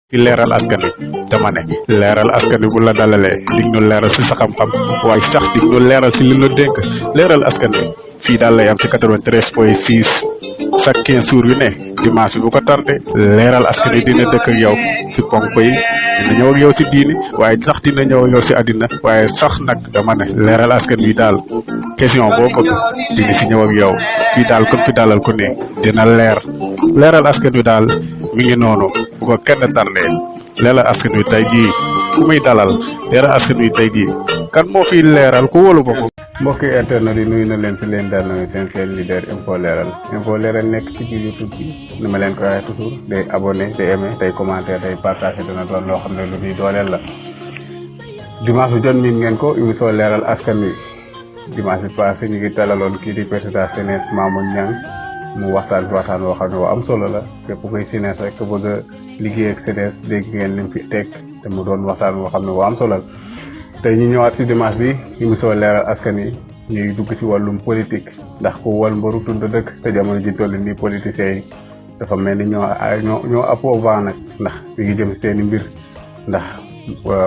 ci leeral askan wi dama ne leeral askan wi bu la dalalee dig ñu leeral si sa xam-xam waaye sax dig ñu leeral si li ñu dénk leeral askan wi fii daal lay am ci 93.6 chaque 15 jours yu ne dimanche bi bu ko tardé leeral askan wi dina dëkk ak yow si ponk yi dina ñëw ak yow si diini waaye sax dina ñëw ak yow si àddina waaye sax nag dama ne leeral askan wi daal question boo bëgg dina si ñëw ak yow fii daal comme fi dalal ko ne dina leeral askan wi daal mi ngi noonu bu ko kenn tardé leeral askan wi tey jii ku muy dalal leeral askan wi tey jii kan moo fiy leeral ku wóolu boppam. mbokki internet yi nuyu na leen fi leen dal na seen seen leader info leeral nekk ci biir YouTube bi ni ma leen ko waxee toujours day abonné day aimé day commenter day partagé dana doon loo xam ne lu ñuy dooleel la. dimanche bu jot miin ngeen ko émission leeral askan wi dimanche bi passé ñu ngi dalaloon kii di président CNES Mamour Niang mu waxtaan woo xam ne am solo la képp kuy CNES rek bëgg a liggéey ak CNES dégg ngeen lim fi teg te mu doon waxtaan woo xam ne am solo la. tey ñu ñëwaat ci dimanche bi émission leeral askan yi ñuy dugg ci wàllum politique ndax ku wal mbaru tund dëkk te jamono ji toll nii politiciens yi dafa mel ni ñoo appauvant nag ndax mi ngi jëm seen i mbir ndax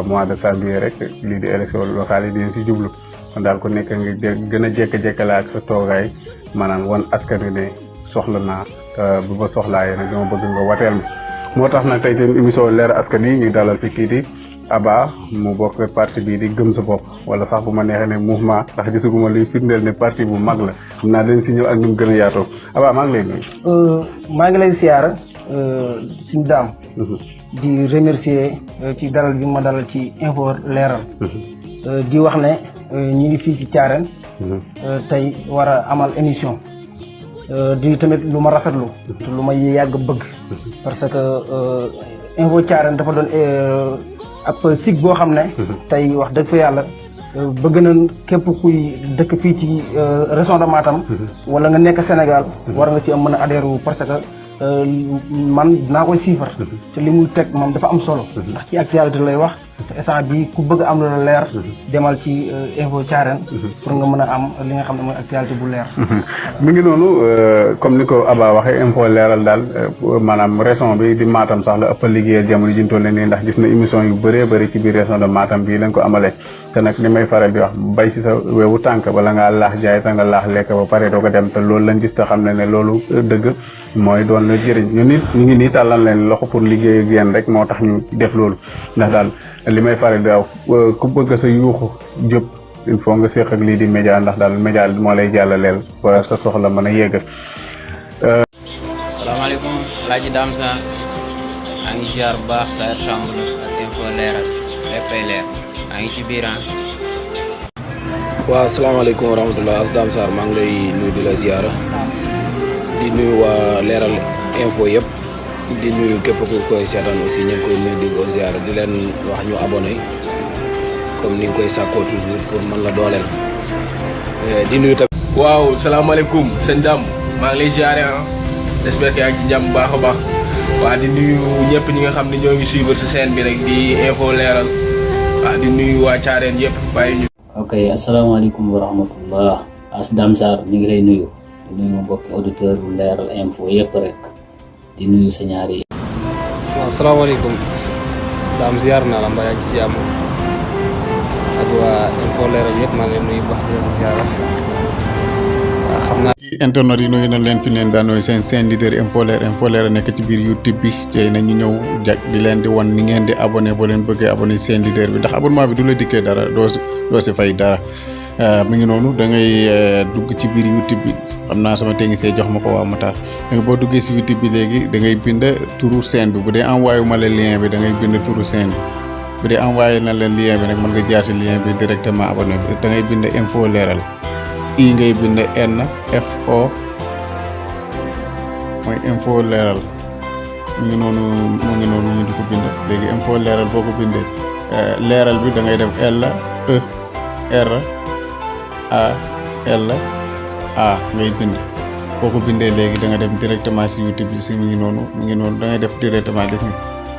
mois de janvier rek lii di élection locale yi dinañ ci jublu kon daal ku nekk nga gën a jékki-jékkale ak sa toogaay maanaam wan askan wi ne soxla naa bu ma soxlaayee nag dama bëgg nga wateel ma moo tax nag tey seen émission leeral askan yi ñu dalal fi kii di Aba mu bokk parti bii di gëm sa bopp wala sax bu ma neexee ne mouvement ndax gisuguma luy firndeel ne parti bu mag la xam naa dañ si ñëw ak ñu gën a yaatoo Aba maa ngi lay nuyu. maa ngi lay siyaara suñu daam. di remercier ci dalal bi ma dalal ci info leeral. di wax ne ñu ngi fii ci Thiarène. tey war a amal émission. di tamit lu ma rafetlu. te lu ma yàgg bëgg. parce que info Thiarène dafa doon. ab sig boo xam ne tey wax dëgg fa yàlla bëgg na képp kuy dëkk fii ci région de Matam wala nga nekk Sénégal war nga ci am mën a adhéré wu parce que man dinaa koy siifar te li muy teg moom dafa am solo ndax ci actualité lay wax te instant bi ku bëgg am lu la leer demal ci info Thiarène pour nga mën a am li nga xam ne mooy actualité bu leer mi ngi noonu comme ni ko Aba waxee info leeral daal maanaam région bi di Matam sax la ëpp liggéeyal jamono ji ñu toll nii ndax gis na émission yu bëree bëri ci biir région de Matam bii lañ ko amalee te nag li may faral di wax bay ci sa weewu tànk bala ngaa laax jaay te nga laax lekk ba pare doo ko dem te loolu lañ gis te xam ne loolu dëgg mooy doon la jëriñ ñu ngi nii tàllal leen loxo pour liggéey ak yéen rek moo tax ñu def loolu ndax daal li may faral di wax ku bëgg sa yuuxu jëpp il faut nga séq ak lii di média ndax daal média moo lay jàllaleel ba sa soxla mën a yegg. salaamaaleykum Alaaji Dame Sarr maa ngi ziar bu baax Saer Samb ak info leeral léppay leer maa ngi ci biir waaw asalaamaaleykum wa rahmatulah as Dame Sarr maa ngi lay nuyu di la ziara di nuyu waa leeral info yëpp di nuyu képp ku koy seetaan aussi ñu ngi koy nuyu di ko ziara di leen wax ñu abonné comme ni nga koy sàkkoo toujours pour mën la dooleel di nuyu tamit. waaw salaamaaleykum sëñ Dame maa ngi lay ziare j'espère que yaa ngi ci jàmm baax a baax waa di nuyu ñëpp ñi nga xam ne ñoo ngi suivre sa chaîne bi rek di info leeral waa di nuyu waa Thiarène yëpp bàyyi ñu. ok asalaamaaleykum wa rahmatullah as Dame Sarr ñu ngi lay nuyu di nuyu mbokki auditeur bu leeral info yëpp rek di nuyu sa ñaari. waaw asalaamaaleykum Dame ziar naa la mbaa yaa ngi ci jàmm ak waa info leeral yëpp maa ngi leen nuyu baax di leen ziar waaw xam naa. internet yi nuyu nañ leen fi leen daanooy seen leader info leer nekk ci biir YouTube bi tey nañu ñëw jag di leen di wan ni ngeen di abonné boo leen bëggee abonné seen leader bi ndax abonnement bi du la dikkee dara doo si fay dara mi ngi noonu da ngay dugg ci biir YouTube bi xam naa sama technicien jox ma ko waa Matar da nga boo duggee si YouTube bi léegi da ngay bind turu chaîne bi bu dee envoyé wu ma la lien bi da ngay bind turu chaîne bi bu dee envoyé na leen lien bi nag mën nga jaar si lien bi directement abonné bi da ngay bind info leeral i ngay bind NFO mooy info leeral mu ngi noonu ñu di ko bind léegi info leeral boo ko bindee leeral bi da ngay def LERALA ngay bind boo ko bindee léegi da nga dem directement si YouTube bi si mu ngi noonu da ngay def directement gis nga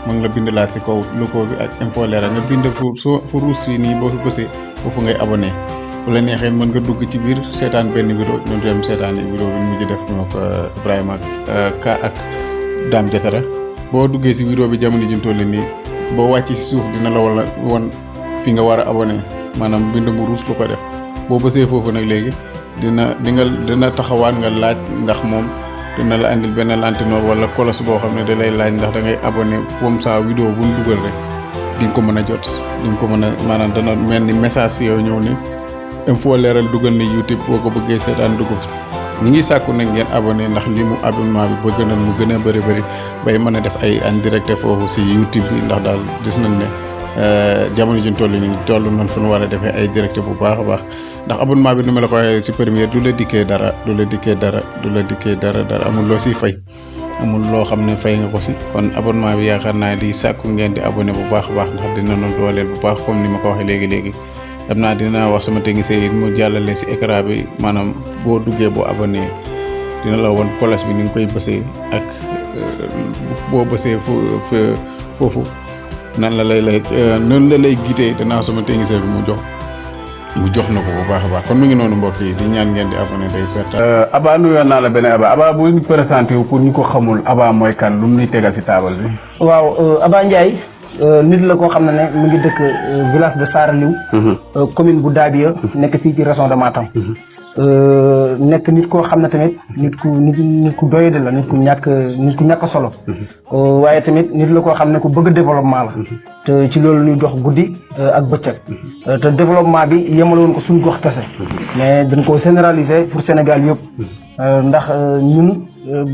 mu ngi la bind laa si kaw logo bi ak info leeral nga bind fu ruus fii nii boo fi bësee foofu ngay abonné bu la neexee mën nga dugg ci biir seetaan benn vidéo ñu dem seetaan vidéo bi ñu mujj def ñu ko Ibrahima Ka ak Dame Diatara boo duggee si vidéo bi jamono ji ñu toll nii boo wàcc si suuf dina la wala won fi nga war a abonné maanaam bind mu ruus lu ko def boo bësee foofu nag léegi dina taxawaan nga laaj ndax moom dina la andil benn lantinoor wala kolos boo xam ne da lay laaj ndax da ngay abonné comme ça vidéo bu ñu dugal rek di nga ko mën a jot di nga ko mën a maanaam dana mel ni message si yow ñëw ni info leeral dugal na YouTube boo ko bëggee seetaan dugg ñi ngi sàkku nag ngeen abonné ndax li mu abonnement bi bëgg na mu gën a bëri bay mën a def ay en direct foofu si YouTube bi ndax daal gis nañ ne jamono ji ñu toll nii toll nañ fu ñu war a defee ay direct bu baax a baax ndax abonnement bi nu ma la ko waxee si première du la dikkee dara amul loo siy fay amul loo xam ne fay nga ko si kon abonnement bi yaakaar naa di sàkku ngeen di abonné bu baax a baax ndax dina nu dooleel bu baax comme ni ma ko waxee léegi xam naa dina wax sama technicien yi mu jàllale si écran bi maanaam boo duggee boo abonné dina la woon kolas bi ni nga koy bësee ak boo bësee foofu nan la lay gitee danaa sama technicien bi mu jox na ko bu baax a baax kon mu ngi noonu mbokk yi di ñaan ngeen di abonné day perte. Aba nuyoon naa la beneen Aba bu ñu présenté wu pour ñu ko xamul Aba mooy kan lu mu ñuy tegal si taabal bi. waaw Aba Ndiaye nit la koo xam ne mu ngi dëkk village de Saraliw commune bu Dabiya nekk fii ci région de Matam nekk nit koo xam ne tamit nit ku doyade la nit ku ñàkk solo waaye tamit nit la koo xam ne ku bëgg développement la te ci loolu ñuy dox guddi ak bëccëg te développement bi yemaloon ko suñu gox kese mais dañ ko généraliser pour Sénégal yëpp ndax ñun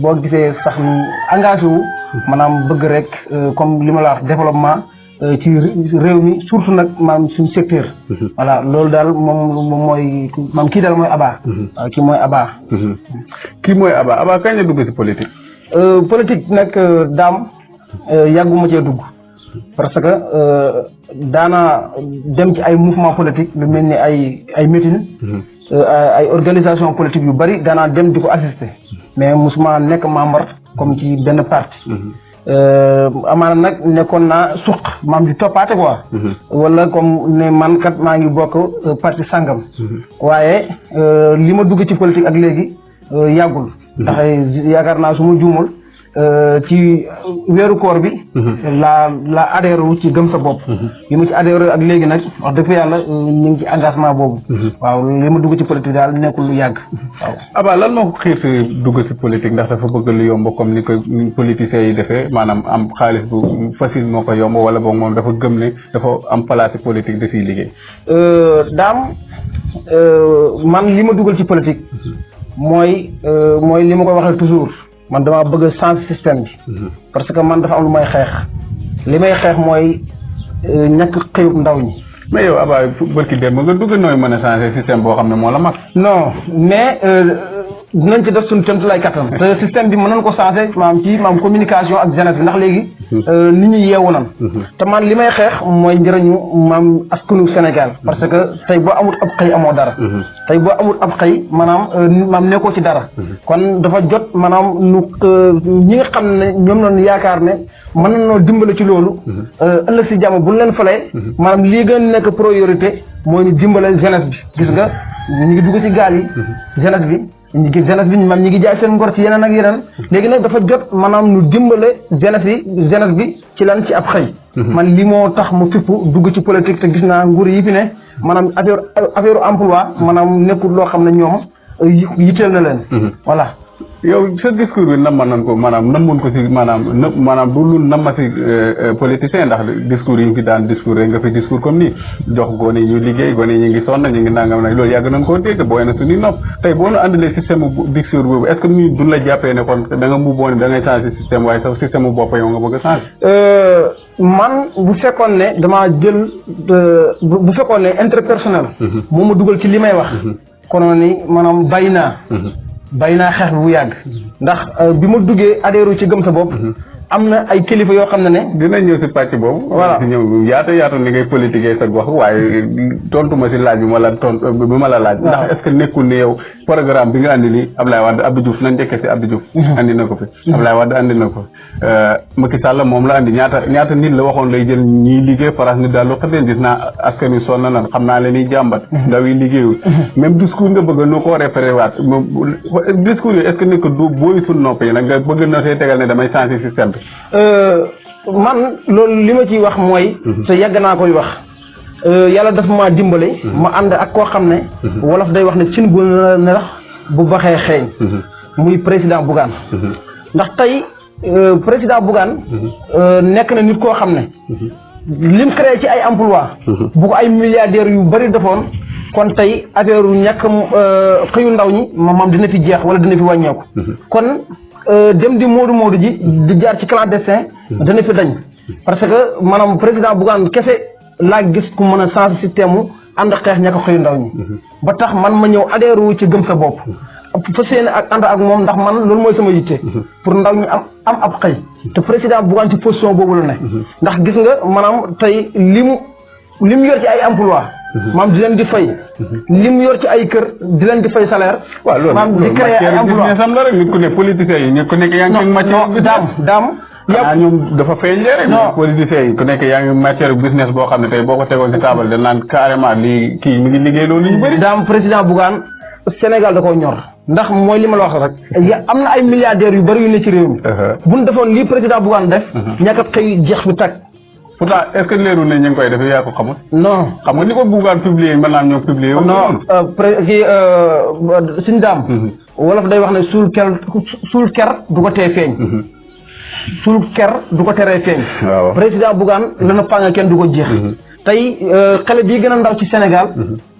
boo gisee sax ñu engagé wu maanaam bëgg rek comme li ma la wax développement ci réew mi surtout nag maanaam suñu secteur. voilà loolu daal moom mooy maam kii daal mooy Aba. waaw kii mooy Aba. kii mooy Aba kañ la dugg ci politique. politique nag daam yàgguma cee dugg parce que daana dem ci ay mouvement politique lu mel ni ay meeting ay organisation politique yu bari daanaa dem di ko assister mais musuma nekk membre comme ci benn parti. amaana nag nekkoon naa suq maam di toppaate quoi. wala comme ne man kat maa ngi bokk parti sangam. waaye li ma dugg ci politique ak léegi yàggul. ndax yaakaar naa su ma juumul ci weeru koor bi. la adhéré wu ci gëm sa bopp. li ma ci adhéré ak léegi nag wax dëgg yàlla ñu ngi ci engagement boobu. waaw li ma dugg ci politique daal nekkul lu yàgg waaw. Aba lan moo ko xiir dugg ci politique ndax dafa bëgg lu yomb comme ni koy politiciens yi defee maanaam am xaalis bu facile moo ko yomb wala boog moom dafa gëm ne dafa am place politique dafiy liggéey. daam man li ma dugal ci politique mooy li ma koy waxee toujours. man dama bëgg a changer système bi parce que man dafa am lu may xeex li may xeex mooy ñàkk xëyub ndaw ñi. mais yow Aba bërki dem nga dugg nooy mën a changer système boo xam ne moo la mag. non mais dinañ ci def suñu tëmt lay kattan. te système bi mën nañ ko changer maam communication ak jeunesse bi ndax léegi nit ñi yeewu nan te man li may xeex mooy njëriñu maam askanu Sénégal parce que tey boo amul ab xëy amoo dara. tey boo amul ab xëy maanaam nekkoo ci dara. kon dafa jot maanaam ñi nga xam ne ñoom lañu yaakaar ne mën nañoo dimbale ci loolu. ëllëg si jàmm bu ñu leen falee. maanaam lii gën nekk priorité mooy ñu dimbale jeunesse bi gis nga ñu ngi dugg ci gaal yi. jeunesse bi. ñi ngi jaay seen ngor ci yeneen ak yeneen léegi nag dafa jot maanaam ñu dimbale jeunesse bi ci lan ci ab xëy. man li moo tax mu fippu dugg ci politique te gis naa nguur yi fi ne maanaam affaire emploi maanaam nekkul loo xam ne ñoom yitteel na leen. voilà. yow sa discours bi namoon ko namoon ko si maanaam du lu nama si politicien ndax discours yi ñu fi daan discours rek nga fi discours comme nii jox gone yi ñu liggéey gone yi ñu ngi sonn ñu ngi nangam nag loolu yàgg nañ koo dégg booy na suñuy nopp tey boo nu andalee système discours boobu est-ce que ñu duñ la jàppee ne kon da nga mbubboo ne da ngay changer système waaye sa système bopp yow nga bëgg a changer. man bu fekkoon ne damaa jël bu fekkoon ne interpersonnel. moo ma dugal ci li may wax. konoon ni maanaam bàyyi naa xeex bi bu yàgg ndax bi ma duggee adhéré ci gëm sa bopp am na ay kilifa yoo xam ne dinañ ñëw si pàcc boobu. voilà si ñëw yaatu ni ngay politiquer sa gox waaye tontu ma si laaj bi ma la laaj. ndax est-ce que nekkul ne yow programme bi nga andi nii Ablaye Wade Abdou Diouf nañ njëkkee si Abdou Diouf andi na ko fi Ablaye Wade andi na ko Macky Sall moom la andi ñaata nit la waxoon lay jël ñiy liggéey France nit daal lu xëddeen gis naa askan wi sonn na xam naa leen ni jàmbat ndaw yi liggéeyul même discours nga bëgg nu ko référé waat discours yi est-ce que ni ko du booy suñ nopp yi nag nga bëgg na see tegal ne damay changer système bi man loolu li ma ciy wax mooy te yàgg naa koy wax yàlla dafa ma dimbale ma ànd ak koo xam ne wolof day wax ne cin bu nelax bu baxee xeeñ muy président Bougane ndax tey président Bougane nekk na nit koo xam ne lim créé ci ay emploi bu ko ay milliardaires yu bari defoon kon tey affaire u ñàkk xëyu ndaw ñi moom dina fi jeex wala dina fi wàññeeku kon dem di moodu ji di jaar ci clandestin dana fi dañ parce que maanaam président Bougane kese laa gis ku mën a changer système mu ànd xeex ñàkk xëyu ndaw ñi ba tax man ma ñëw adhéré wu ci gëm sa bopp fa seen ak ànd ak moom ndax man loolu mooy sama yitte pour ndaw ñi am ab xëy te président Bougane ci position boobu la ne ndax gis nga maanaam tey limu yor ci ay emploi maam di leen di fay lim yor ci ay kër di leen di fay salaire waaw loolu maam di créer ay emploi sam la rek nit ku ne politiciens yi ku nekk yaa ngi ci matière daam yàpp ñoom dafa feeñ rek politiciens yi ku nekk yaa ngi matière business boo xam ne tey boo ko tegoon ci table da naan carrément lii kii mi ngi liggéey loolu ñu bëri daam président Bougane Sénégal da koo ñor ndax mooy li ma la wax rek am na ay milliardaires yu bëri yu ne ci réew mi bu ñu defoon lii président Bougane def ñàkk a xëy jeex bi tag pourtant est-ce que leeru ne ñu ngi koy def yaa ko xamul non xam nga ni ko Bougane publié maanaam ñoo publié non kii suñu daam wolof day wax ne suul ker du ko tee feeñ suul ker du ko teree feeñ président Bougane la na panga kenn du ko jeex tey xale bii gën a ndaw ci Sénégal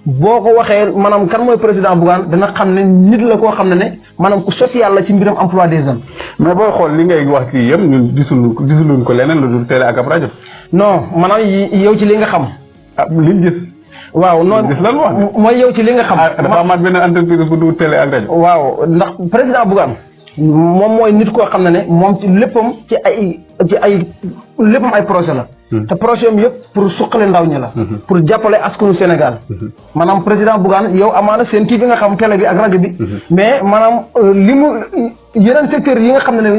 boo ko waxee maanaam kan mooy président Bougane dana xam ne nit la koo xam ne maanaam ku social la ci mbiram emploi des jeunes mais booy xool li ngay wax kii yëpp ñun gisuluñ ko leneen lu dul télé ak ab rajo non maanaam yow ci li nga xam liñ gis waaw non gis lan wax mooy yow ci li nga xam dafa amaat benn entreprise bu dul télé ak rajo waaw ndax président Bougane moom mooy nit koo xam ne moom ci léppam ci ay léppam ay projet la te projet am yëpp pour suqale ndaw ñi la pour jàppale askanu Sénégal maanaam président Bougane yow amaana seen TV nga xam télé bi ak rajo bi mais maanaam li mu yeneen secteurs yi nga xam ne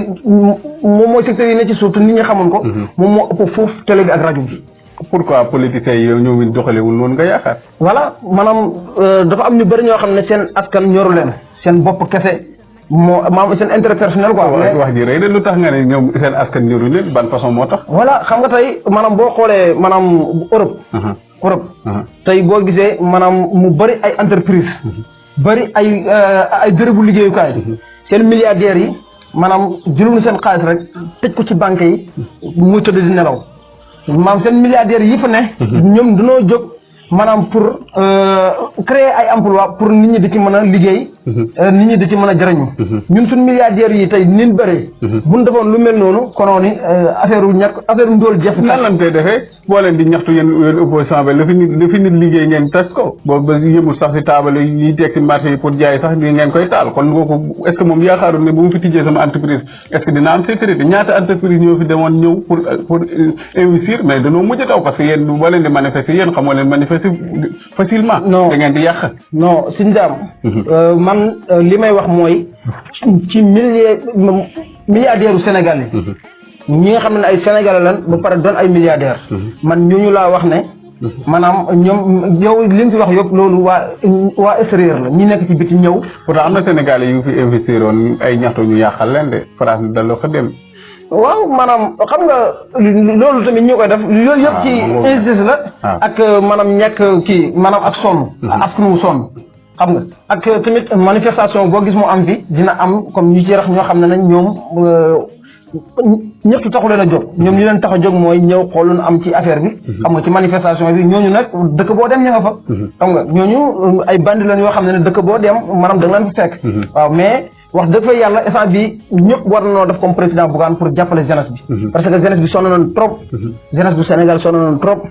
moom mooy secteurs yi ne ci suuf te nit ñi xamoon ko moom moo ëpp foofu télé bi ak rajo bi pourquoi politiciens yi yow ñoom it doxalewul noonu nga yaakaar voilà maanaam dafa am ñu bëri ñoo xam ne seen askan ñoru leen seen bopp kese moo maam seen intérêt personnel quoi. wax ji rëy de lu tax nga ne ñoom seen askan ñoru leen ban façon moo tax. voilà xam nga tey maanaam boo xoolee maanaam Europe. tey boo gisee maanaam mu bëri ay entreprise bëri ay bérébu liggéeyukaay. seen milliardaires yi maanaam jëluñu seen xaalis rek tëj ko ci banque yi muy tëdd di nelaw maanaam seen milliardaires yi fa ne. ñoom dañoo jóg. maanaam pour créer ay emploi pour nit ñi di ci mën a liggéey nit ñi di ci mën a jariñu ñun suñ milliardaires yi tey nin bëri buñ defoon lu mel noonu konoon ni affaire ndóol jeex nan lañ koy defee boo leen di ñaxtu yéen opposition bi li fi nit liggéey ngeen tas ko boobu ba yëmul sax si taabal yi teg si marché yi pour jaay sax di ngeen koy taal kon kooku est ce que moom yaakaarul ne bu mu fi tijjee sama entreprise est ce que dina am sécurité ñaata entreprise ñoo fi demoon ñëw pour investir mais dañoo mujj daw parce que yéen boo leen di manifester yéen xamoo leen manifester facilement non da ngeen di yàq non suñu daam man li may wax mooy ci milliardaires u Sénégal yi ñi nga xam ne ay Sénégalais lan ba pare doon ay milliardaires man ñooñu laa wax ne maanaam ñoom yow li nga fi wax yëpp loolu waa extérieur la ñi nekk ci biti ñëw pourtant am na Sénégalais yu fi investir woon ay ñaxtu ñu yàqal leen de France ni daloo ko dem waaw maanaam xam nga loolu tamit ñu koy def loolu yëpp ci injustice la ak maanaam ñàkk kii maanaam ak sonn askan wu sonn xam nga ak tamit manifestation boo gis mu am fi dina am comme ñu ci rax ñoo xam ne nañ ñoom ñëpp taxu leen a jóg ñoom li leen tax a jóg mooy ñëw xool lu am ci affaire bi xam nga ci manifestation bi ñooñu nag dëkk boo dem ña nga fa xam nga ñooñu ay bandi lañ yoo xam ne dëkk boo dem maanaam da nga leen fi fekk waaw mais wax dëgg fa yàlla instant bi ñëpp war nañoo def comme président Bougane pour jàppale jeunesse bi parce que jeunesse bi sonn nañu trop jeunesse bu Sénégal sonn nañu trop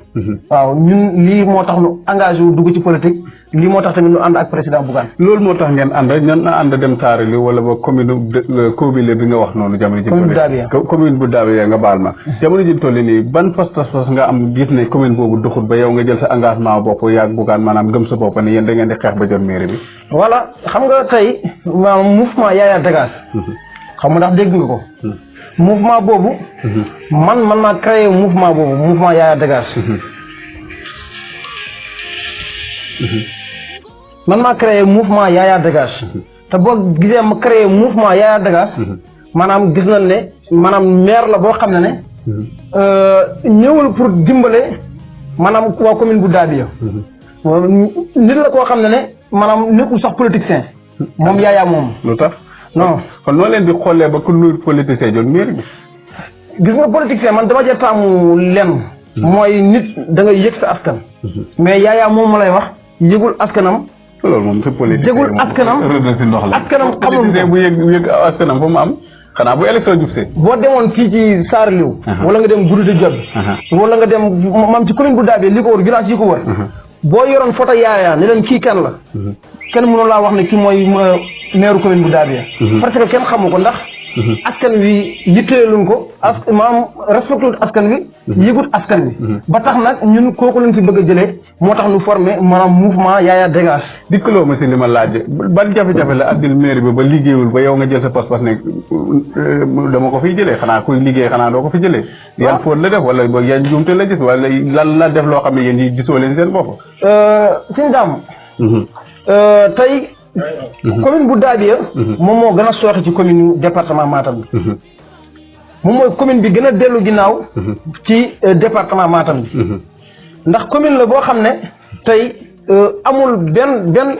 waaw ñun lii moo tax ñu engagé wu dugg ci politique lii moo tax tamit ñu ànd ak président Bougane. loolu moo tax ngeen ànd dem Saarali wala ba commune Kobile bi nga wax noonu jamono ji. commune bu Daabia nga baal ma. jamono ji toll nii ban pas-pas nga am gis ne commune boobu doxut ba yow nga jël sa engagement bopp yaag Bougane maanaam gëm sa bopp ne yéen da ngeen di xeex ba jot mairie bi. voilà xam nga tey maanaam mouvement Yaya Dégage. xam nga ndax dégg nga ko. mouvement boobu. man maa créé mouvement boobu mouvement Yaya Dégage. man maa créé mouvement Yaya Dégage. te boo gisee ma créé mouvement Yaya Dégage. maanaam gis nañ ne maanaam maire la boo xam ne ñëwul pour dimbale maanaam waa commune bu Daabia. nit la koo xam ne maanaam nekkul sax politicien. moom Yaya moom. lu tax. non kon noo leen di xoolee ba ku nuyu politicien jot mairie bi. gis nga politicien man dama cee taamu lenn. mooy nit da ngay yëg sa askan. mais Yaya moom ma lay wax yëgul askanam. loolu moom c'est politique yëgul askanam si ndox la. askanam xamul politicien bu yëg askanam fu mu am xanaa bu élection jub see. boo demoon fii ci Saaraliw. wala nga dem Goudiouti Diop. wala nga dem maam ci commune bu Daabia li ko wër village yi ko wër. boo yoroon photo Yaya ne leen kii kan la. kenn mënul laa wax ne kii mooy maire commune bu Daabia. parce que kenn xamu ko ndax. askan wi yitteeluñ ko maam respecté askan wi. yëgut askan wi. ba tax nag ñun kooku lañ fi bëgg a jëlee moo tax ñu formé maanaam mouvement Yaya Dégage. dikkaloo ma si li ma laaj ban jafe-jafe la addil mairie bi ba liggéeyul ba yow nga jël sa pas-pas ne dama ko fiy jëlee xanaa kuy liggéey xanaa doo ko fi jëlee. yan faute la def wala boog yan njuumte la gis wala lan la def loo xam ne yéen ñi gisoo leen seen bopp. sëñ Dame. tey. commune bu Daabia. moom moo gën a sooxe ci commune département Matam bi. moom mooy commune bi gën a dellu ginnaaw. ci département Matam bi. ndax commune la boo xam ne tey amul benn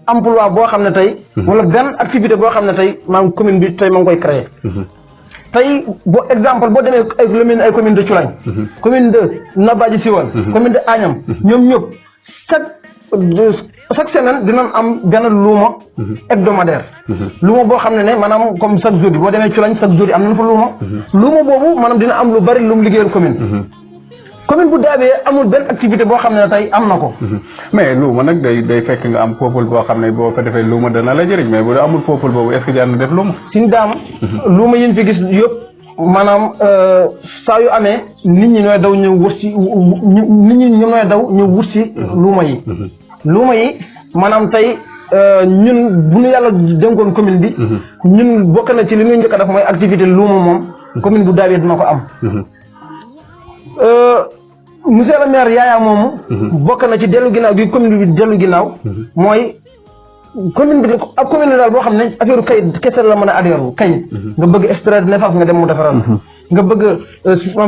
emploi boo xam ne tey. wala benn activité boo xam ne tey maanaam commune bi tey ma ngi koy créé. tey boo exemple boo demee ay lu mel ni ay commune de Thioulagne. commune de Nabadji Civol. commune de Agnam ñoom ñëpp chaque semaine dinañ am benn luuma hebdomadaire. luuma boo xam ne maanaam comme chaque jour boo demee Thioulagne chaque jour am nañ fa luuma. luuma boobu maanaam dina am lu bari lu mu liggéeyal commune. commune bu Daabia amul benn activité boo xam ne tey am na ko. mais luuma nag day fekk nga am peuple boo xam ne boo ko defee luuma dana la jëriñ mais bu dee amul peuple boobu est-ce que jar na def luuma. suñu daam. luuma yi ñu fi gis yëpp maanaam saa yu amee nit ñi ñooy daw ñëw wut si nit ñi ñooy daw ñëw wut si luuma yi. luuma yi maanaam tey ñun bu ñu yàlla dénkoon commune bi. ñun bokk na ci li ñuy njëkk a def mooy activité luuma moom. commune bu Daabia dina ko am. monsieur le maire Yaya moomu. bokk na ci dellu ginnaaw gi commune bi dellu ginnaaw. mooy commune bi ak commune daal boo xam ne affaire kayit kese la mën a adhéré kayit. nga bëgg extrait de naissance nga dem mu defaral la. nga bëgg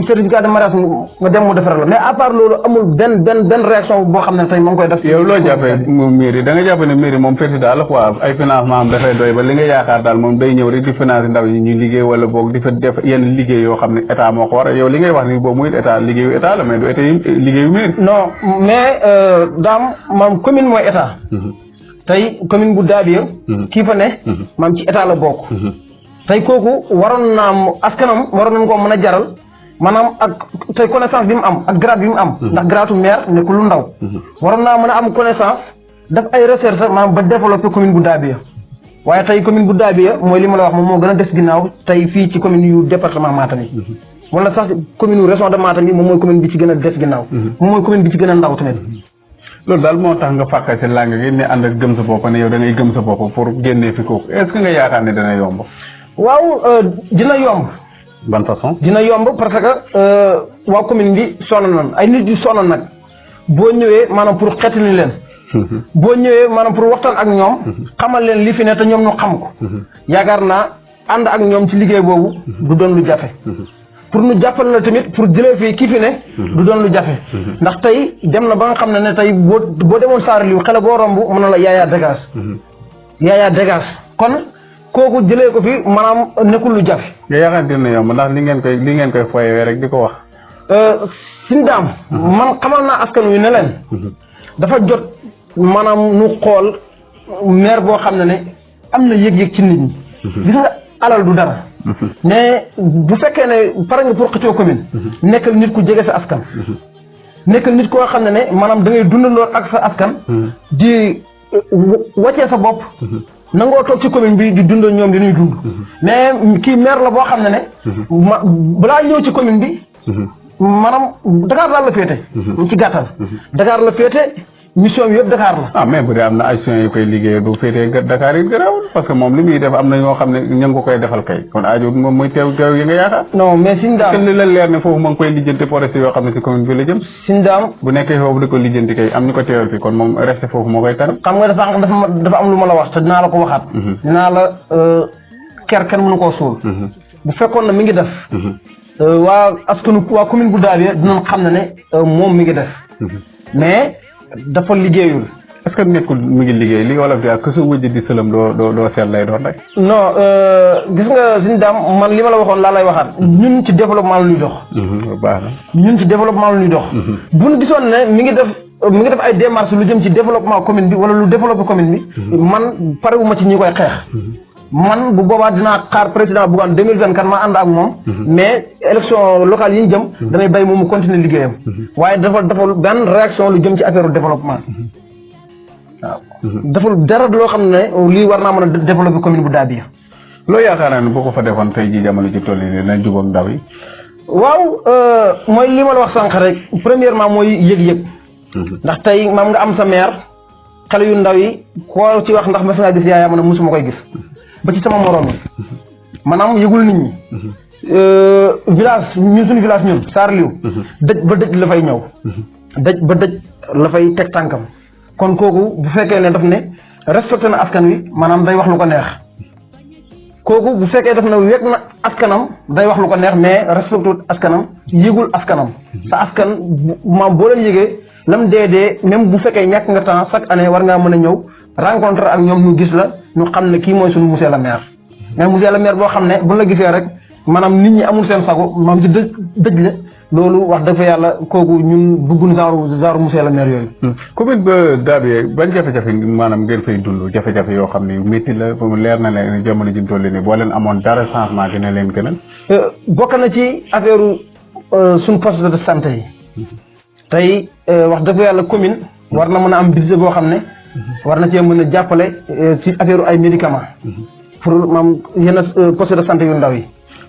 certificat de mariage nga dem mu defaral la mais à part loolu amul benn réaction boo xam ne tey ma ngi koy def. yow loo jàppee mairie da nga jàpp ne mairie moom fekk daal quoi ay financement am dafay doy ba li nga yaakaar daal moom day ñëw rek di financer ndaw yi ñuy liggéey wala boog di fa def yenn liggéey yoo xam ne état moo ko war yow li ngay wax ni boobu muy état liggéeyu état la mais du état liggéeyu mairie. non mais daam maam commune mooy état. tey commune bu Daabia. kii fa ne. maam ci état la bokk. tey kooku waroon naa askanam waroon nañu koo mën a jaral maanaam ak tey connaissance bi mu am ak grade bi mu am. ndax grade maire nekkul lu ndaw. waroon naa mën a am connaissance def ay recherche maanaam ba développer commune bu Daabia. waaye tey commune bu Daabia mooy li ma la wax moom moo gën a des ginnaaw tey fii ci commune yu département Matam yi. wala sax commune yu région de Matam yi moom mooy commune bi ci gën a des ginnaaw. moom mooy commune bi ci gën a ndaw tamit. loolu daal moo tax nga fàqee si làng gi ne ànd ak gëm sa bopp ne yow da ngay gëm sa bopp pour génnee fi kooku est-ce que nga yaakaar ne dana yomb. waaw dina yomb. ban façon. dina yomb parce que waa commune bi sonn nañ ay nit yu sonn nag boo ñëwee maanaam pour xeetali leen. boo ñëwee maanaam pour waxtaan ak ñoom. xamal leen li fi ne te ñoom ñu xam ko. yaakaar naa ànd ak ñoom ci liggéey boobu. du doon lu jafe. pour nu jàppale la tamit pour jëlee fii kii fi ne. du doon lu jafe. ndax tey dem na ba nga xam ne tey boo demoon Saaraliw xale boo romb mën na la Yaya Dégage. Yaya Dégage kon. kooku jëlee ko fi maanaam nekkul lu jafe. nga yaakaar dina yomb ndax li ngeen koy foyee rek di ko wax. suñu daam. man xamal naa askan wi ne leen. dafa jot maanaam nu xool maire boo xam ne am na yëg-yëg ci nit ñi. gis nga alal du dara. mais bu fekkee ne pare nga pour xëccoo commune. nekkal nit ku jege sa askan. nekk nit koo xam ne maanaam da ngay dundandoo ak sa askan di wàccee sa bopp nangoo toog ci commune bi di dundal ñoom di ñuy dund mais kii maire la boo xam ne balaa ñëw ci commune bi maanaam Dakar daal la féete ci gàttal Dakar la féete mission bi yëpp Dakar la. ah mais bu dee am na action yi koy liggéey du féetee Dakar yi gëraawul parce que moom li muy def am na ñoo xam ne ña ngi ko koy defal kay kon aajo moom mooy teew yi nga yaakaar. non mais Sine Dame li la leer ne foofu ma ngi koy lijjanti forestier yoo xam ne si commune bi la jëm. Sine Dame bu nekkee foofu di ko lijjanti kay am ñu ko teewal fi kon moom resté foofu moo koy tar. xam nga dafa am lu ma la wax te dinaa la ko waxaat. dinaa la kenn mënu koo suul. bu fekkoon na mi ngi def. waa commune bu Daabia dinañ xam ne moom mi ngi def. mais dafa liggéeyul. est-ce que nekkul mi ngi liggéey li wolof di ak ku sa wëjj di sëlam doo seet lay doon rek. non gis nga Sine Dame man li ma la waxoon laa lay waxaat. ñun ci développement la ñuy dox. baax na. ñun ci développement la ñuy dox. bu ñu gisoon ne mi ngi def ay démarches lu jëm ci développement commune bi wala lu développé commune bi. man parewuma ci ñi koy xeex. man bu boobaa dinaa xaar président Bougane 2024 ma ànd ak moom. mais élection locale yi ñu jëm. damay bay moom mu continuer liggéeyam. waaye dafa benn réaction lu jëm ci affaire développement. waaw. dafa dara loo xam ne lii war naa mën a développer commune bu Daabia. loo yaakaar ne boo ko fa defoon tey jii jamono ji toll nii dina jubóog ndaw yi. waaw mooy li ma la wax sànq rek premièrement mooy yëg-yëg. ndax tey maam nga am sa maire xale yu ndaw yi koo ci wax ndax mas ngaa gis yaayam ne musuma koy gis. ba ci sama morom yi maanaam yëgul nit ñi village ñun suñu village ñun Saarliw dëj ba dëj la fay ñëw dëj ba dëj la fay teg tànkam kon kooku bu fekkee ne daf ne respecté na askan wi maanaam day wax lu ko neex kooku bu fekkee daf ne wekk na askanam day wax lu ko neex mais respecté askanam yëgul askanam sa askan maam boo leen yëgee lam dee même bu fekkee ñàkk nga temps chaque année war ngaa mën a ñëw rencontre ak ñoom ñu gis la ñu xam ne kii mooy suñu monsieur le maire mais monsieur le maire boo xam ne bu la gisee rek maanaam nit ñi amul seen sago maam ci dëj la loolu wax dëgg fa yàlla kooku ñun bëgguñ genre monsieur le maire yooyu. commune ba Daabia ban jafe-jafe maanaam ngeen fay dund jafe-jafe yoo xam ne métti la leer na leen jamono ji ñu toll nii boo leen amoon dara changement dina leen gënal. bokk na ci affaire suñu poste de santé yi tey wax dëgg fa yàlla commune war na mën a am budget boo xam ne. war na cee mën a jàppale ci affaire ay médicaments pour maam yenn poste de santé yu ndaw yi.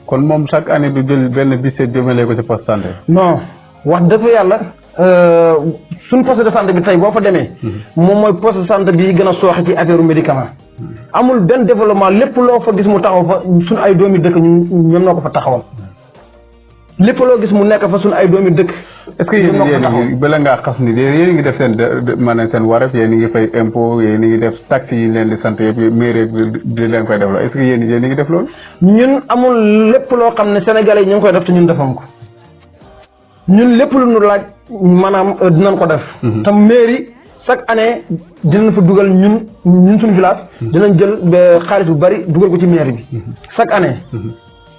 kon moom chaque année du jël benn budget jëmale ko ci poste de santé. non wax dëgg yàlla suñ poste de santé bi tey boo fa demee. moom mooy poste de santé bi gën a sooxe ci affaire médicament. amul benn développement lépp loo fa gis mu taxaw fa suñ ay doomi dëkk ñoom noo ko fa taxawal. lépp loo gis mu nekk fa suñu ay doomi dëkk. est-ce que yéen bala ngaa xas ni yéen ngi def seen maanaam seen wareef yéen ngi fay impôt yéen ngi def taxes yi leen di sant yëpp mairie di leen koy def loolu est-ce que yéen ngi def loolu. ñun amul lépp loo xam ne sénégalais yi ñu ngi koy def te ñun defam ko ñun lépp lu ñu laaj maanaam dinañ ko def. te mairie chaque année dinañ fa dugal ñun suñu village. dinañ jël xaalis bu bari dugal ko ci mairie bi chaque année.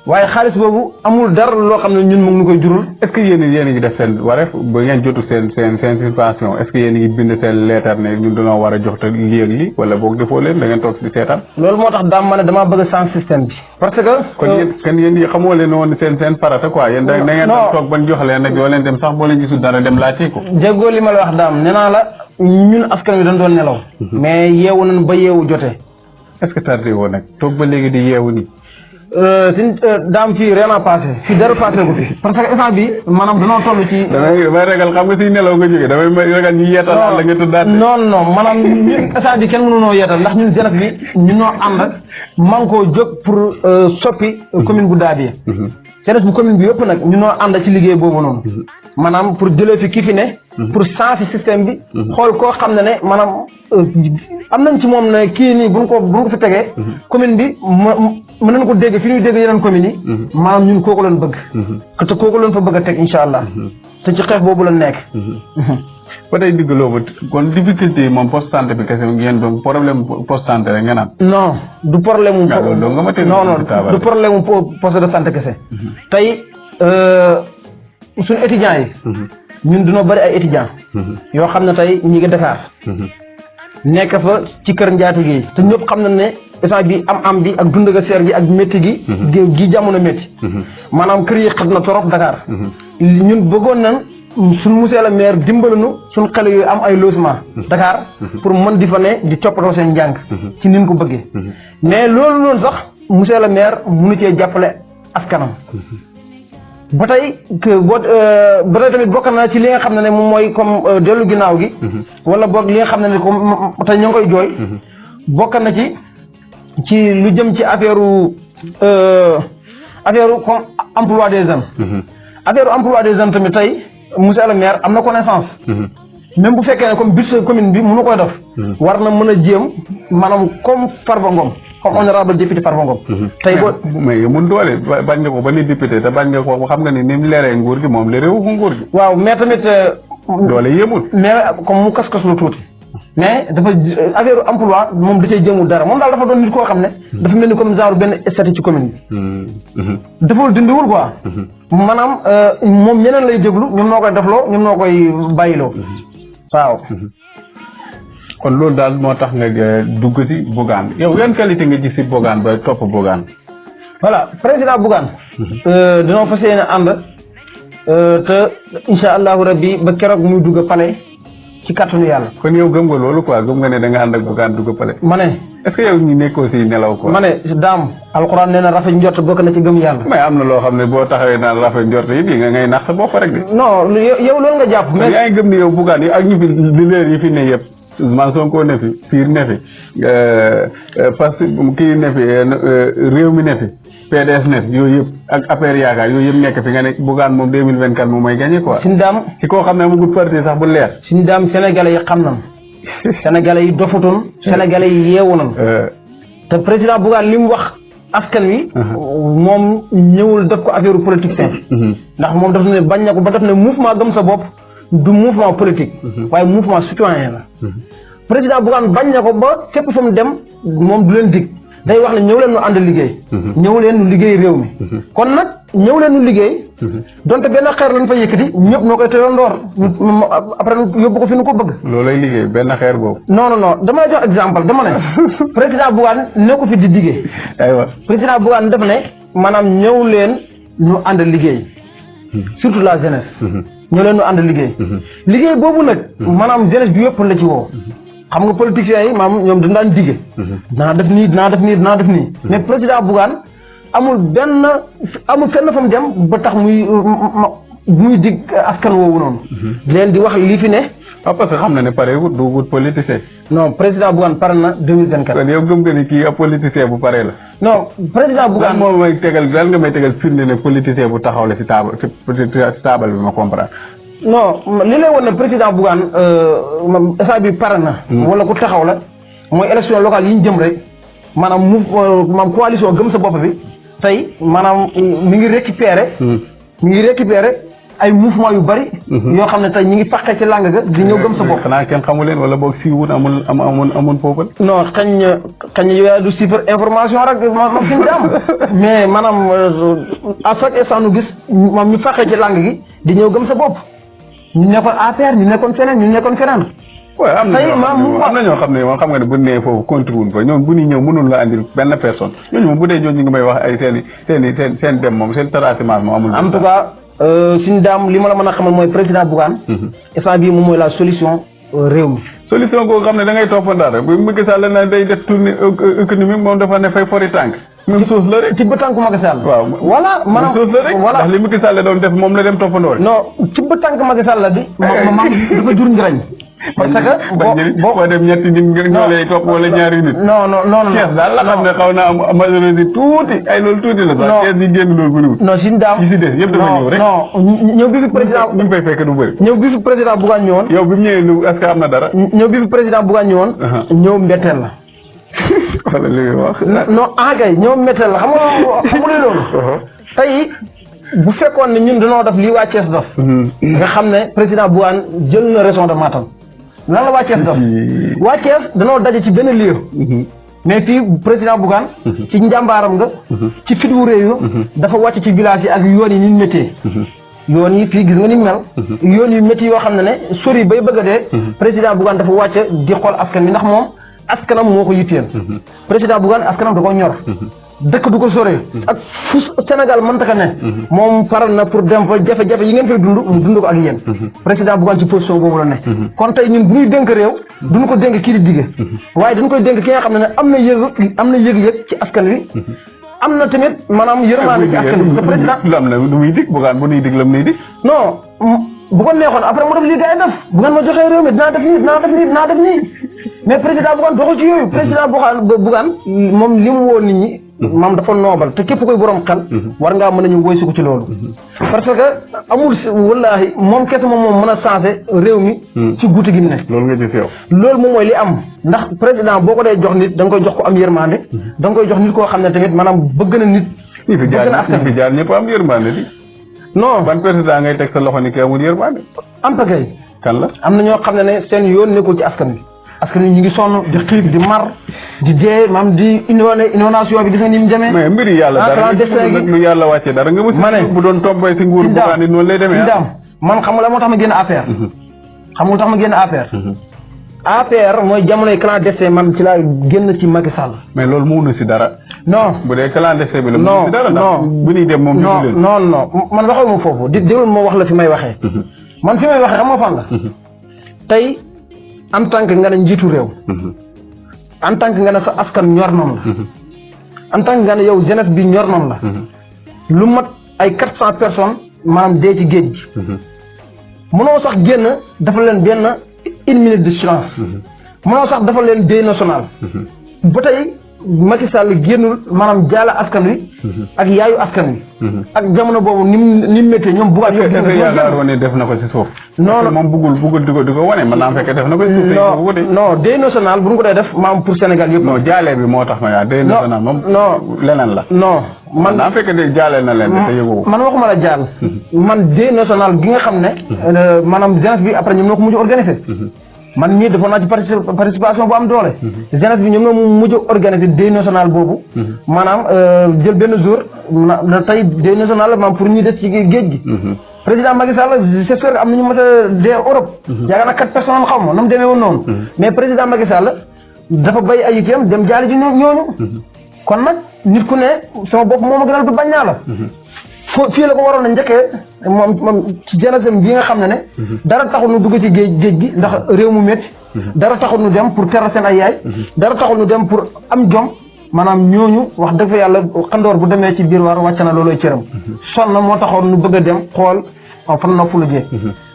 waaye xaalis boobu amul dara loo xam ne ñun mu ngi koy jurul. est-ce que yéen ngi def seen wareef ba ngeen jotu seen subvention est-ce que yéen ngi bind seen leetar ne ñun dañoo war a jox te lii ak lii wala boog defoo leen da ngeen toog di seetaan. loolu moo tax daam ma ne damaa bëgg a changer système bi. parce que. kon yéen xamoo leen woon seen farata quoi yéen da ngeen toog ban jox leen rek yoo leen dem sax boo leen gisul dara dem laajte ko. déggoo li ma la wax daam nee naa la ñun askan wi dañ doon nelaw. mais yeewu nañ ba yeewu jotee. est-ce que tardé woo nag toog ba léegi di yeewu nii. daam fii rien à passé fii dara passé ko fi parce que instant bi maanaam danoo toll ci. damay ragal xam nga si nelaw nga jógee damay ragal ñu yeetal la nga tuddaat. non maanaam ñun instant bi kenn mënunoo yeetal ndax ñun jeunesse bi ñun ñoo ànd man koo jóg pour soppi commune bu Daabia. jeunesse bu commune bi yëpp nag ñun ñoo ànd ci liggéey boobu noonu. maanaam pour jëlee fi kii fi ne. pour changer système bi. xool koo xam ne maanaam am nañ ci moom ne kii nii buñ ko fi tegee. commune bi mën nañ ko dégg fi ñuy dégg yeneen communes yi. maanaam ñun kooku lañ bëgg. te kooku lañ fa bëgg a teg incha allah. te ci xeex boobu lañ nekk. ba tey digg loo kon difficulté yi moom poste santé bi kese ngeen doon problème poste santé rek ngeen am. non du problème mu. non du problème mu poste de santé kese. tey suñu étudiants yi. ñun dañoo bari ay étudiants. yoo xam ne tey ñi ngi Dakar. nekk fa ci kër njaatige yi te ñëpp xam nañ ne instant bi am bi ak dund ga seer gi ak métti gi. gi jamono métti. maanaam kër yi xat na torop Dakar. ñun bëggoon nañ suñ monsieur le maire dimbalanu suñ xale yooyu am ay logement Dakar pour mën di fa ne di toppatoo seen njàng ci nin ko bëggee mais loolu noonu sax monsieur le maire mënu cee jàppale askanam ba tey ba tey tamit bokk na ci li nga xam ne moom mooy comme dellu ginnaaw gi wala boog li nga xam ne comme tey ñu ngi koy jooy bokk na ci lu jëm ci affaire comme emploi des jeunes affaire emploi des jeunes tamit tey monsieur le maire am na connaissance même bu fekkee ne comme budget commune bi mënu koy def war na mën a jéem maanaam comme Farba Ngom comme honorable député Farba Ngom tey boo mais mun doole bañ nga ko ba ni député te bañ nga ko xam nga ni mu leeree nguur gi moom leerewu ko nguur gi waaw mais tamit doole yemul mais comme mu kas-kas lu tuuti mais dafa affaire emploi moom da cay jëmul dara moom daal dafa doon nit koo xam ne dafa mel ni comme genre benn statut ci commune bi deful dindiwul quoi maanaam moom ñeneen lay déglu ñoom noo koy defloo ñoom noo koy bàyyiloo waaw kon loolu daal moo tax nga dugg ci Bougane yow yan qualité nga gis ci Bougane ba topp Bougane voilà président Bougane dañoo fas yéene ànd te incha allahu rabbi ba keroog muy dugg palais ci kàttanu yàlla. kon yow gëm nga loolu quoi gëm nga ne da nga ànd ak Bougane dugg palais. ma ne. est-ce que yow ñu nekkoo si nelaw quoi. ma ne daam alxuraan nee na rafet njort bokk na ci gëm yàlla. mais am na loo xam ne boo taxawee naan rafet njort yi bii nga ngay nax sa bopp rek de. non yow loolu nga jàpp. mais yaa ngi gëm ni yow Bougane yi ak ñu fi leader yi fi ne yëpp Ousmane Sonko ne fi Pire ne fi parce que kii ne fi réew mi ne fi PDS ne fi yooyu yëpp ak APR yaakaar yooyu yëpp nekk fi nga ne Bougane moom 2024 moom mooy gagné quoi. suñu daam ci koo xam ne amagul parti sax bu leer. suñu daam sénégalais yi xam nañ sénégalais yi dofutun sénégalais yi yeewu nañ te président Bougane li mu wax askan wi moom ñëwul def ko affaire politique ndax moom daf ne bañ na ko ba def ne mouvement gëm sa bopp du mouvement politique waaye mouvement citoyen la président Bougane bañ na ko ba fépp fa mu dem moom du leen dig day wax ne ñëw leen nu ànd liggéey ñëw leen nu liggéey réew mi kon nag ñëw leen nu liggéey donte benn xeer lañ fa yëkkati ñëpp noo koy teyoon ndoor après yóbbu ko fi nu ko bëgg loolay liggéey benn xeer boobu non dama lay jox exemple dama ne président Bougane ne ko fi di liggéey aywa président Bougane def ne maanaam ñëw leen nu ànd liggéey surtout la jeunesse ñëw leen nu ànd liggéey liggéey boobu nag maanaam jeunesse bi yëpp la ci woo xam nga politiciens yi maam ñoom dañ daan dige dinaa def nii mais président Bougane amul fenn fa mu dem ba tax muy dig askan woowu noonu leen di wax lii fi ne parce que xam na ne pare wut du wut politicien non président Bougane pare na 2024 kon yow gëm nga ni kii ab politicien bu pare la non président Bougane moo may tegal daal nga may tegal firnde ne politicien bu taxaw la ci taabal bi ma comprendre non li lay woon ne président Bougane état bi pare na wala ku taxaw la mooy élection locale yi ñu jëm rek maanaam coalition gëm sa bopp bi tey maanaam mi ngi récupérer ay mouvement yu bari yoo xam ne tey ñi ngi fàqee ci làng ga di ñëw gëm sa bopp xanaa kenn xamu leen wala boog siiwut amul foofal non xañ yow yaa du suivre information rek ma fiñ daam mais maanaam à chaque instant nu gis moom ñu fàqee ci làng gi di ñëw gëm sa bopp ñu nekkoon APR ñu nekkoon feneen waaw am na ñoo xam ne moom xam nga ne bu nee foofu contribué fa ñoom bu ñuy ñëw mënul la andil benn personne ñooñu moom bu dee ñooñu ngi may wax ay seen dem moom seen traitement moom amul. en tout cas suñu daam li ma la mën a xamal mooy président Bougane. instant bii moom mooy la solution réew mi. solution boobu xam ne da ngay toppandoo rek bu Macky Sall na day def tournée économique moom dafa ne fay fori tànk. même chose la rek ci ba tànk Macky Sall. waaw voilà maanaam chose la rek ndax li Macky Sall doon def moom la dem toppandoo rek. non ci ba tànk Macky Sall la di. dafa jur njëriñ. parce que boo dem ñetti nit ñoo lay topp wala ñaari nit. non Thiès daal la xam ne xaw naa am majorité tuuti ay loolu tuuti la sax. Thiès ñi génn loolu bëriwul. non si daam yi si des yëpp dafa ñëw rek. non ñëw bi fi président ñu ngi fay fekk du bëri. ñëw bi fi président Bougane ñëwoon. yow bi mu ñëwee lu est-ce que am na dara. ñëw bi fi président Bougane ñëwoon. ñëw mbetteel la. wala li muy wax. non kay ñëw mbetteel la xam nga loolu. tey bu fekkoon ne ñun dañoo def lii waa Thiès def. nga xam ne président Bougane jël na raison de Matam. lan la waa Thiès def waa Thiès danoo daje ci benn lieu mais fii président Bougane ci njàmbaaram nga ci fit wu réew dafa wàcc ci village yi ak yoon yi ni méttee yoon yi fii gis nga ni mel yoon yu métti yoo xam ne sori bay bëgg a dee président Bougane dafa wàcc di xool askan bi ndax moom askanam moo ko yitteel président Bougane askanam da ko ñor dëkk du ko sore ak fu Sénégal mënta ka ne moom faral na pour dem fa jafe-jafe yi ngeen fay dund mu dund ko ak yéen président Bougane ci position boobu la ne kon tey ñun bu ñuy dénk réew duñu ko dénk kii di dige waaye dañu koy dénk ki nga xam ne am na yëg-yëg ci askan wi am na tamit maanaam yërmaande ci askan wi président lam na du muy dig Bougane bu nuy dig lam nuy dig non bu ko neexoon après mu def lii gars yi def bu ngeen ma joxee réew mi dinaa def nii mais président Bougane doxul ci yooyu président Bougane moom li mu woo nit ñi maam dafa noobal te képp koy borom xel war ngaa mën a ñu woysiku ci loolu parce que amul wallaahi moom kese moom mën a changé réew mi ci guuti gi mu ne loolu nga gis yow loolu moom mooy li am ndax président boo ko dee jox nit da nga koy jox ko am yërmande da nga koy jox nit koo xam ne tamit maanaam bëgg na nit bëgg na askan fi jaar ñëpp am yërmande di non ban président ngay teg sa loxo ni kii amul yërmande am pagay kan la am na ñoo xam ne seen yoon nekkul ci askan wi askan wi ñu ngi sonn di xiif di mar di dee maam di inondation bi gis nga ni mu demee mais mbiri yàlla dara lu yàlla wàcce dara nga ma ne bu doon tombay si nguur Bougane noonu lay demee daam man xam nga la moo tax ma génn APR xam nga lu tax ma génn APR APR mooy jamonoy clandestin man ci laa génn ci Macky Sall mais loolu mënu si dara non bu dee clandestin bi la non si dara non bu ñuy dem moom non man waxee moom foofu déglu moo wax la fi may waxee man fi may waxee xam nga fan la tey en tant que nga ne njiitu réew en tant que nga ne sa askan ñor noonu la en tant que nga ne yow jeunesse bi ñor noonu la lu mat ay 400 personnes maanaam dee ci géej gi mënoo sax génn dafa leen benn 1 minute de silence mënoo sax dafa leen deuil national ba tey Macky Sall génnul maanaam jaala askan wi ak yaayu askan wi ak jamono boobu ni mu méttee ñoom Bougane yaakaar ne def na ko si suuf non moom bëggul di ko wane mën naa fekk def na ko si suuf non deuil national bu ñu ko dee def maam pour Sénégal yëpp non jaale bi moo tax ma yaa deuil national moom non leneen la non man naa fekk de jaale na leen te yëgu man waxuma la jaal man deuil national gi nga xam ne maanaam jeunesse bi après ñoom ñoo ko mujj organisé man mii defoon naa ci participation bu am doole jeunesse bi ñoom ñoo mujj organisé deuil national boobu maanaam jël benn jour na tey deuil national maanaam pour ñuy des ci géej gi président Macky Sall c'est sûr que am nañu mos a dee Europe yaakaar naa 4 personnes xam ma na mu demee woon noonu mais président Macky Sall dafa bay ay itam dem jaali ji ñooñu kon nag nit ku ne sama bopp moom a gënal du bañ naa la fii la ko waroon a njëkkee moom ci jeunesse bi nga xam ne dara taxul nu dugg ci géej gi ndax réew mu métti dara taxul nu dem pour teral seen ay yaay dara taxul nu dem pour am jom maanaam ñooñu wax dëgg fa yàlla xandoor bu demee ci biir waar wàcc na looloy cëram sonn moo taxoon nu bëgg a dem xool fan nopp lu jee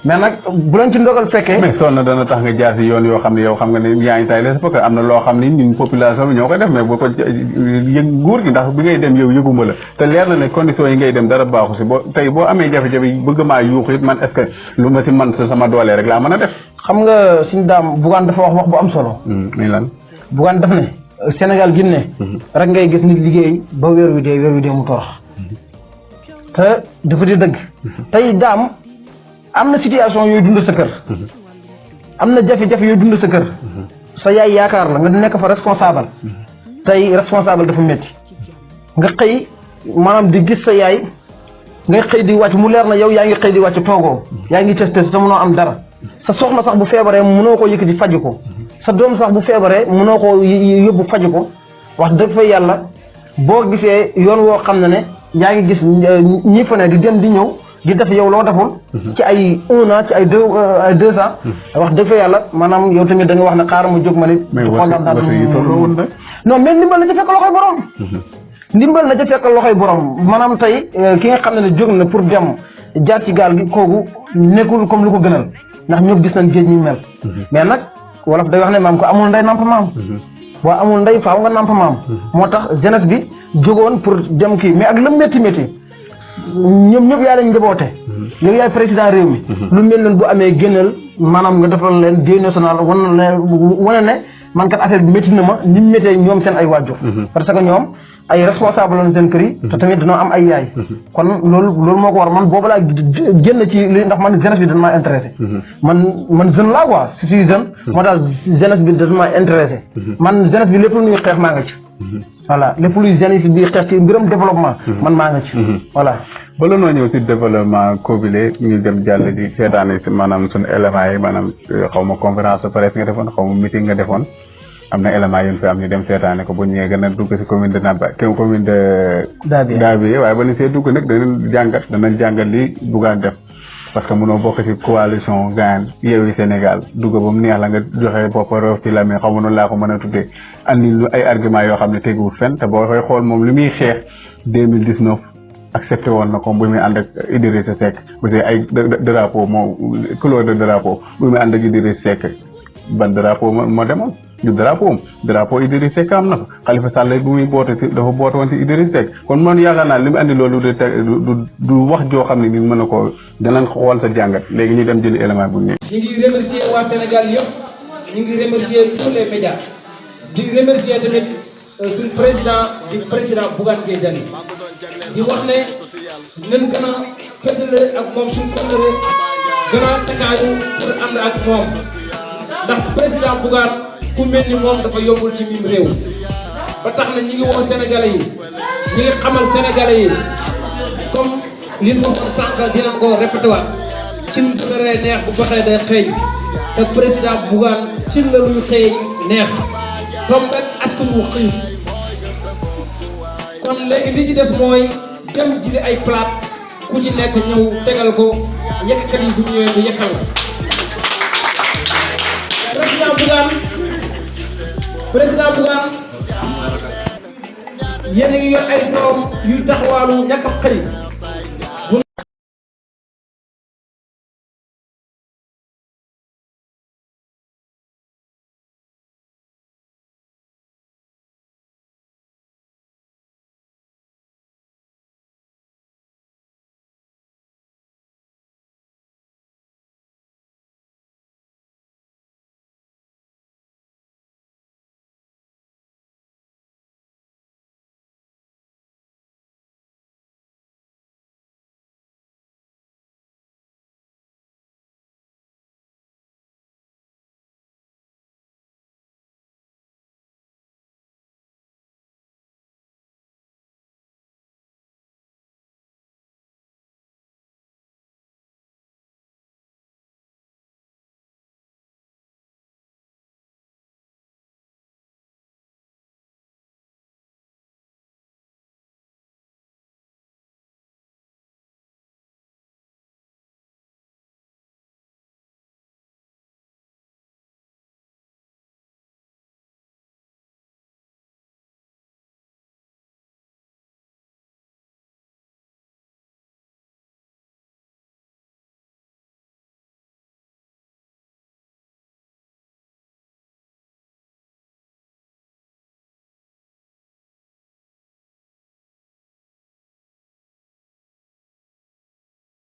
mais nag bu leen ci ndogal fekkee mais sonn dana tax nga jaar si yoon yoo xam ne yow xam nga ne yaa ngi tay les parce que am na loo xam ne ñun population bi ñoo koy def mais boo ko yëg nguur gi ndax bi ngay dem yow yëguma la te leer na ne conditions yi ngay dem dara baaxu si boo tey boo amee jafe-jafe yi bëgg maa yuuxu it man est-ce que lu ma si man sama doolee rek laa mën a def xam nga suñu daam Bougane dafa wax bu am solo muy lan Bougane daf ne Sénégal gi ne rek ngay gis nit liggéey ba weer wi dee mu torox te dafa di dëgg tey daam am na situation yooyu dund sa kër am na jafe-jafe yooyu dund sa kër sa yaay yaakaar la nga nekk fa responsable tey responsable dafa métti nga xëy maanaam di gis sa yaay ngay xëy di wàcc mu leer na yow yaa ngi xëy di wàcc toogoo yaa ngi tës te mënoo am dara sa soxna sax bu feebaree mënoo ko yëkkati faju ko sa doom sax bu feebaree mënoo ko yóbbu faju ko wax dëgg fa yàlla boo gisee yoon woo xam ne yaa ngi gis ñi fa ne di dem di ñëw di def yow loo deful ci ay 1 an ci ay 2 ans wax dëgg fa yàlla maanaam yow tamit da nga wax ne xaaral ma jóg ma nit non mais ndimbal na ca fekk loxoy borom ndimbal na ca fekk loxoy borom maanaam tey ki nga xam ne jóg na pour dem jaar ci gaal gi kooku nekkul comme lu ko gënal ndax ñëpp gis nañ géej ñu mel mais nag wolof day wax ne maam ko amul ndey namp maam boo amul ndey faaw nga namp maam moo tax jeunesse bi jógoon pour dem kii mais ak la métti ñoom ñëpp yaa leen njaboote yow yaay président réew mi lu mel noonu bu amee génnal maanaam nga defal leen deuil national wane ne man kat affaire bi métti na ma ni mu méttee ñoom seen ay waajur parce que ñoom ay responsable lañu seen kër yi te tamit dañoo am ay yaay kon loolu moo ko war man boobu laa génn ci li ndax man jeunesse bi dañ maa intéressé man jeune laa quoi je suis jeune moo tax jeunesse bi dañ maa intéressé man jeunesse bi lépp lu ñuy xeex maa nga ci voilà lépp luy jeunesse bi xeex ci mbiram développement man maa nga ci voilà bala noo ñëw si développement Kobile ñu dem jàll di seetaane si maanaam suñu éléments yi maanaam xaw ma conférence de presse nga defoon xaw ma meeting nga defoon am na élément yu ñu fi am ñu dem seetaane ko bu ñëwee gën a dugg si commune de Namba commune de Dabi waaye ba ñu see dugg nag danañ jàngat li Bougane def parce que mënoo bokk ci coalition Gagne Yewwi Sénégal dugg ba mu neex la nga joxe bopp roof ci la mais xaw ma noonu laa ko mën a tuddee andi lu ay argument yoo xam ne teguwul fenn te boo koy xool moom li muy xeex 2019 accepté woon na ko bu muy ànd ak Idrissa Seck parce que ay drapeau moo couleur de drapeau bu muy ànd ak Idrissa Seck ban drapeau moo demoon du drapeau Idrissa Seck am na fa Khalifa Sall bu muy boote ci dafa boote woon ci Idrissa Seck kon man yaakaar naa li mu andi loolu du wax joo xam ne ni mën na ko danañ xool sa jàngat léegi ñu dem jëli élément bu ñu ngi remercier waa Sénégal yëpp ñu ngi remercier tous les médias di remercier tamit suñu président Bougane Gueye Dany di wax ne nañ gën a féddale ak moom suñu kóllëre gën a takkaayu pour ànd ak moom ndax président Bougane ku mel ni moom dafa yombul ci mim réew ba tax na ñi ngi woo sénégalais yi ñi ngi xamal sénégalais yi comme li ñu waxoon sànq dinañ ko répété waat cin bu naree neex bu baxee day xeeñ te président Bougane cin la luy xeeñ neex tom rek askan wu xiif kon léegi li ci des mooy dem jëli ay plat ku ci nekk ñëw tegal ko yekkat yi bu ñëwee ñu yekkal président Bougane yéen a ngi yor ay doom yuy taxawaalu ñàkk a xëy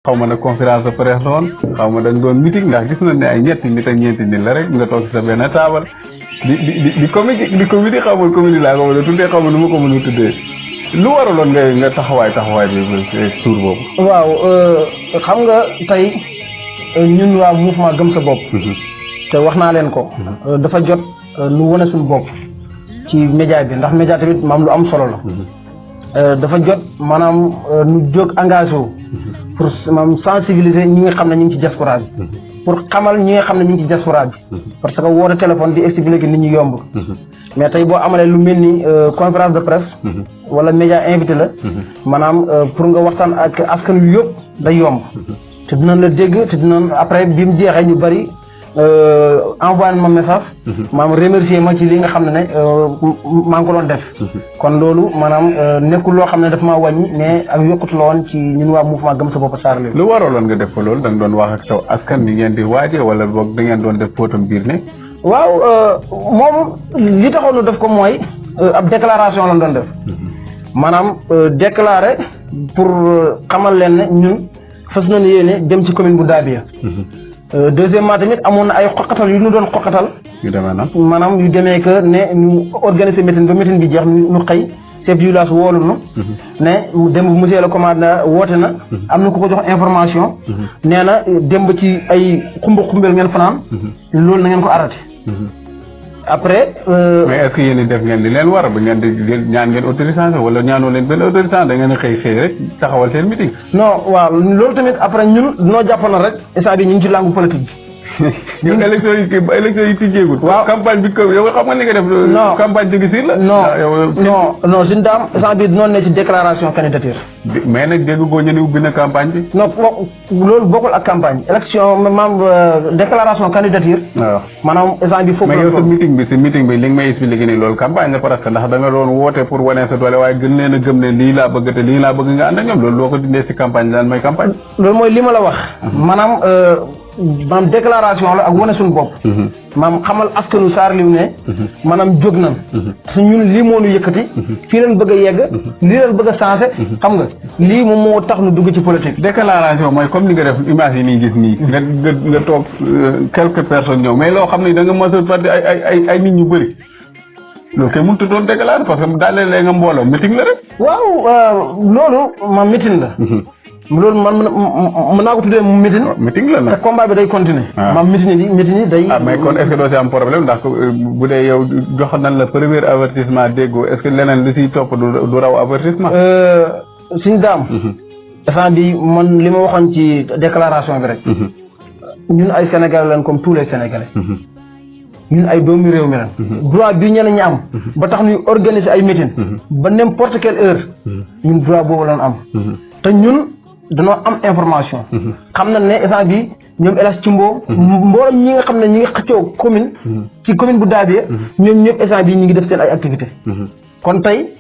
xaw ma nag conférence de presse la woon xaw ma dañ doon meeting ndax gis nañ ne ay ñetti nit ak ñeenti nit la rek nga toog si sa benn taabal di comédie xaw ma comédie laa ko mën a tuddee xaw ma nu ma ko mën a tuddee lu waraloon nga taxawaay bi suur boobu. waaw xam nga tey ñun waa mouvement gëm sa bopp. te wax naa leen ko. dafa jot nu wane suñu bopp ci média bi ndax média tamit maam lu am solo la. dafa jot maanaam nu jóg engagé wu pour maanaam sensibiliser ñi nga xam ne ñu ngi ci diaspora bi pour xamal ñi nga xam ne ñu ngi ci diaspora bi parce que woote téléphone di expliquer nit ñi yomb mais tey boo amalee lu mel ni conférence de presse wala média invité la maanaam pour nga waxtaan ak askan wi yëpp day yomb te dinañ la dégg te dinañ après bi mu jeexee ñu bari envoyé ma message maanaam remercier ma ci li nga xam ne maa ngi ko doon def kon loolu maanaam nekkul loo xam ne dafa maa wàññi mais ak yokkut la woon ci ñun waa mouvement gëm sa bopp Sarr lu waraloon nga def ko loolu da nga doon wax ak taw askan bi ngeen di waaje wala boog da ngeen doon def fóotam biir ne waaw moom li taxoon def ko mooy ab déclaration lañ doon def maanaam déclaré pour xamal leen ne ñun fas nañu yéene dem ci commune bu Dabiya deuxièmement tamit amoon na ay xoqatal yu ñu doon xoqatal yu demee nag maanaam yu demee que ne ñu organiser meeting ba meeting bi jeex ñu xëy chef du village woolu nu ne démb monsieur le commandant woote na am na ku ko jox information nee na démb ci ay xumbel ngeen fanaan loolu na ngeen ko arrêté après mais est-ce que yéen def ngeen di leen war ba ngeen di ñaan ngeen autorisation wala ñaanoo leen benn autorisation da ngeen a xëy rek taxawal seen meeting non waaw loolu tamit après ñun noo jàppoon rek instant bi ñu ngi ci langue politique yow élection yi tijjeegul. waaw campagne bi yow xam nga ni nga def. non campagne difficile la. non suñu daam instant bii noonu ne ci déclaration candidature. mais nag dégg nga ñu ubbi na campagne bi. non loolu bokkul ak campagne élection maanaam déclaration candidature. waaw maanaam instant bi foofu mais yow sa meeting bi li nga may expliqué nii loolu campagne la parce que ndax da nga doon woote pour wane sa doole waaye gën leen a gëm ne lii laa bëgg te lii laa bëgg nga ànd ak ñoom loolu loo ko dindee si campagne daan may campagne. loolu mooy li ma la wax. maanaam déclaration la ak wane suñu bopp. maanaam xamal askanu Saar Liw ne. maanaam jóg nañ. su ñun lii moo ñu yëkkati. fii leen bëgg a yegg. lii leen bëgg a changé. xam nga lii moom moo tax nu dugg ci politique. déclaration mooy comme ni nga def image yi nii gis nii. nga toog quelques personnes ñëw mais loo xam ne da nga mos a parti ay nit ñu bëri. loolu kay mënut a doon déclaré parce que daal léeg-léeg nga mbooloo meeting la rek. waaw loolu ma meeting la. loolu man mën naa ko tuddee meeting la te combat bi day continuer. maam meeting yi day. mais kon est-ce que doo si am problème ndax bu dee yow jox nañ la premier avertissement déggoo est-ce que leneen li siy topp du raw avertissement. suñu daam. instant bi man li ma waxoon ci déclaration bi rek. ñun ay Sénégalais lañ comme tous les Sénégalais. ñun ay doomi réew mi lañ. droit bi ñeneen ñi am. ba tax ñuy organiser ay meeting. ba n'importe quelle heure. ñun droit boobu lañ am. te ñun. danoo am information. xam na ne instant bi ñoom El Hadj Cimbo. mboolem ñi nga xam ne ñi ngi xëccoo commune. ci commune bu Daabie. ñoom ñëpp instant bi ñu ngi def seen ay activité kon tey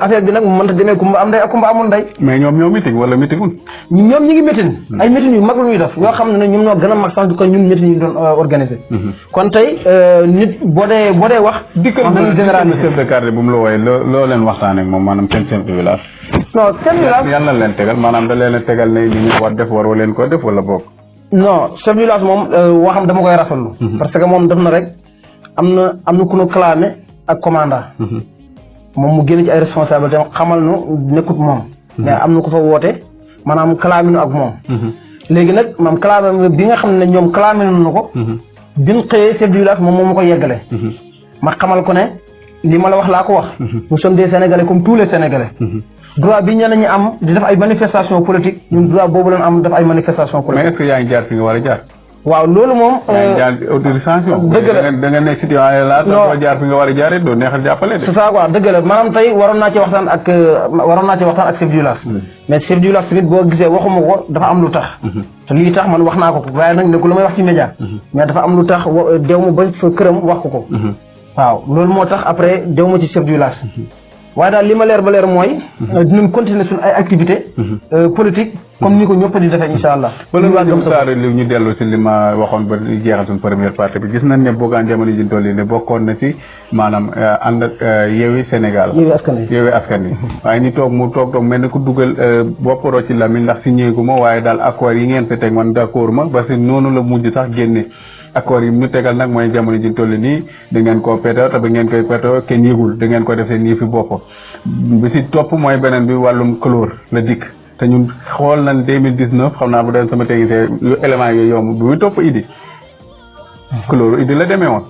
affaire bi nag mënta demee kumba am ndey ak kumba amul ndey. mais ñoom ñoo meeting wala meetingul. ñoom ñi ngi meeting. ay meeting yu mag la ñuy def yoo xam ne ñoom ñoo gën a mag sax kon ñun meeting yi doon organiser. kon tey nit boo dee wax. dikkal chef de quartier bu mu la wooyee loo leen waxtaanee ak moom maanaam seen chef de village. non chef de village yàlla leen tegal maanaam da leen a tegal ne li ñu war def war leen ko def wala boog. non chef de village moom waxam dama koy rafetlu. parce que moom def na rek am na ku ñu clamé ak commandant. moom mu génn ci ay responsabilité xamal nu nekkut moom. mais am na ko fa woote maanaam clamé nu ak moom. léegi nag maanaam clamé bi nga xam ne ñoom clamé nu ko. bi ñu xëyee chef de village moom moo ma ko yeggale. ma xamal ko ne li ma la wax laa ko wax. nous sommes des Sénégalais comme tous les Sénégalais. droit bi ñeneen ñi am di def ay manifestation politique ñun droit boobu lañ am def ay manifestation politique. mais est-ce que yaa ngi jaar fi nga war a jaar. waaw loolu moom. yaa ngi jaar autorisation. dëgg la da nga nekk situation la doo jaar fi nga war a jaaree doo neexal jàppale de. c'est ça quoi dëgg la maanaam tey waroon naa ci waxtaan ak chef du village. mais chef du village tamit boo gisee waxuma ko dafa am lu tax. te lii tax man wax naa ko waaye nag nekkul la may wax ci média. mais dafa am lu tax dew ma ba fa këram wax ko. waaw loolu moo tax après dew ma ci chef du village. waaye daal li ma leer ba leer mooy. dinañ continuer suñu ay activités. politique comme ni ko ñëpp di defee incha allah. bala ñu dellu si li ma waxoon ba jeexal suñu première partie bi gis nañ ne Bougane jamono ji toll ne bokkoon na ci maanaam ànd ak Yewwi Sénégal. Yewwi Askan Wi waaye ñu toog mel ne ku dugal bopparo ci Lamine ndax si ñeegu ma waaye daal accord yi ngeen fi teg man d'accord ma parce que noonu la mujj sax génne. accord yi mu tegal nag mooy jamono ji toll nii da ngeen koo pétoo te ba ngeen koy pétoo kenn yëgul da ngeen ko defee nii fi bopp bi si topp mooy beneen bi wàllum couleur la dikk te ñun xool nañ 2019 xam naa bu dee sama technicien yu élément yooyu yomb bu muy topp Idi couleur Idi la demee woon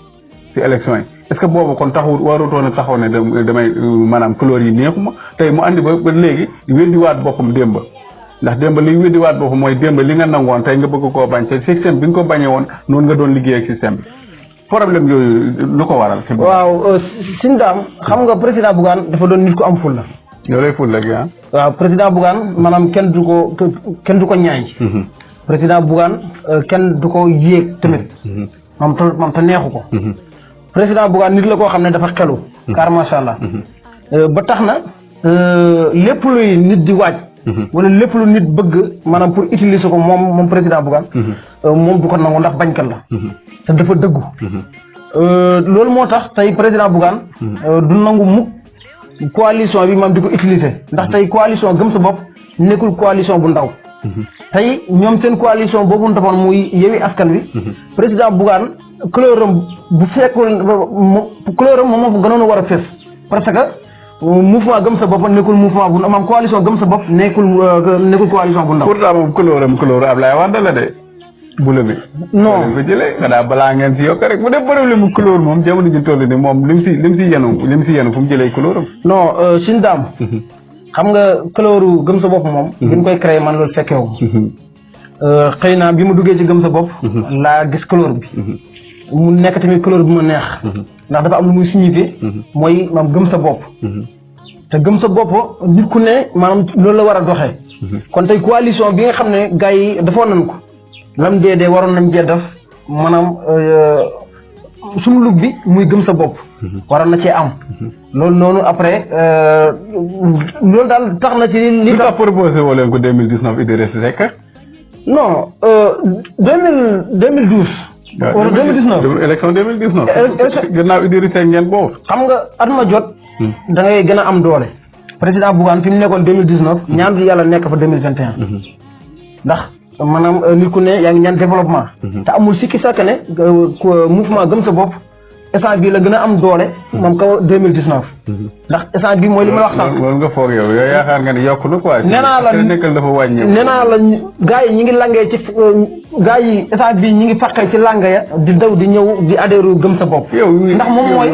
si élection yi est-ce que boobu kon taxul warutoon a taxaw ne damay maanaam couleur yi neexuma tey mu andi ba léegi weddiwaat boppam démb ndax démb li weddiwaat boobu mooy démb li nga nangoon tey nga bëgg koo bañ te système bi nga ko bañee woon noonu nga doon liggéey ak système bi problème yooyu lu ko waral. waaw suñu daam xam nga président Bougane dafa doon nit ku am ful la. yow lay ful la ah. waaw président Bougane maanaam kenn du ko ñaay. président Bougane kenn du ko yéeg tamit. moom te neexu ko. président Bougane nit la koo xam ne dafa xelu. car macha allah. ba tax na lépp luy nit di waaj. wala lépp lu nit bëgg maanaam pour utiliser ko moom président Bougane moom du ko nangu ndax bañkat la te dafa dëggu loolu moo tax tey président Bougane du nangu mukk coalition bi maam di ko utiliser ndax tey coalition gëm sa bopp nekkul coalition bu ndaw tey ñoom seen coalition boobu ñu defoon muy Yewwi Askan Wi président Bougane couleuram bu fekkul couleuram moom moo fa gënoon a war a fés parce que mouvement gëm sa bopp nekkul mouvement bu maanaam coalition gëm sa bopp nekkul coalition bu ndaw. pourtant moom couleur Ablaye Wade la de. bula bi. non ko jëlee xanaa balaa ngeen si yokk rek bu dee problème mu couleur moom jamono ji toll ni moom lim si yenu fu mu jëlee couleur am. non suñu daam. xam nga couleur gëm sa bopp moom. bi ñu koy créé man loolu fekkewu xëy na bi ma duggee ci gëm sa bopp laa gis couleur bi mu nekk tamit couleur bu ma neex ndax dafa am lu muy signifié mooy maam gëm sa bopp te gëm sa bopp nit ku ne maanaam loolu la war a doxee kon tey coalition bi nga xam ne gars yi defoon nañ ko lam dee waroon nañ cee def maanaam suñu lug bi muy gëm sa bopp waroon na cee am loolu noonu après loolu daal tax na ci li tax proposé woo leen ko 2019 Idrissa Seck non 2012 wala 2019 élection 2019 gannaaw Idrissa Seck ngeen boobu xam nga at ma jot da ngay gën a am doole président Bougane fi mu nekkoon 2019 ñaan di yàlla nekk fa 2021 ndax maanaam nit ku ne yaa ngi ñaan développement te amul sikki sàkk ne mouvement gëm sa bopp instant bii la gën a am doole moom kaw 2019 ndax instant bii mooy li ma wax sànq loolu nga foog yow yaakaar nga ne yokk na quoi nee naa la nekkal dafa wàññi nee naa la gars yi ñi ngi langee ci gars yi instant bii ñi ngi faqee ci lang ya di daw di ñëw di adhéru gëm sa bopp ndax moom mooy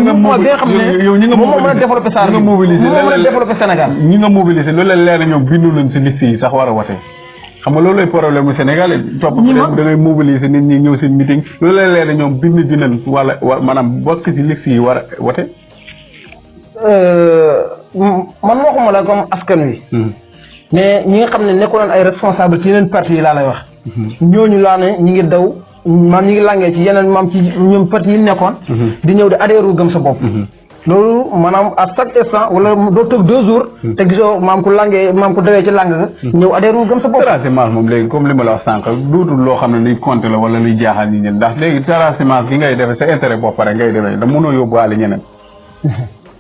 mouvement bi nga xam ne moom moo mën a développé Sénégal moom moo mën a développé Sénégal ñi nga mobilisé loolu la leer na ñoom bindu nañ si liste yi sax war a wote xam nga loolu lay problème mu Sénégal topp da ngay mobiliser nit ñi ñëw seen meeting loolu lay leer ñoom bind dinañ wala maanaam bokk ci liste yi war a wote man waxuma la comme askan wi mais ñi nga xam ne nekkoon ay responsable ci yeneen parti yi laa lay wax ñooñu laa ne ñi ngi daw maam ñi ngi langee ci yeneen maam ci ñoom parti yi nekkoon di ñëw di adhéru gëm sa bopp loolu maanaam à chaque instant wala doo toog 2 jours te gisoo maam ku langee maam ku dawee ci lang ga ñëw adhéru gëm sa bopp terrassement moom léegi comme li ma la wax sànq duutul loo xam ne liy compté la wala liy jaaxal ñi ñen ndax léegi terrassement gi ngay defee sa intérêt bopp rek ngay defee da mënoo yóbbuwaale ñeneen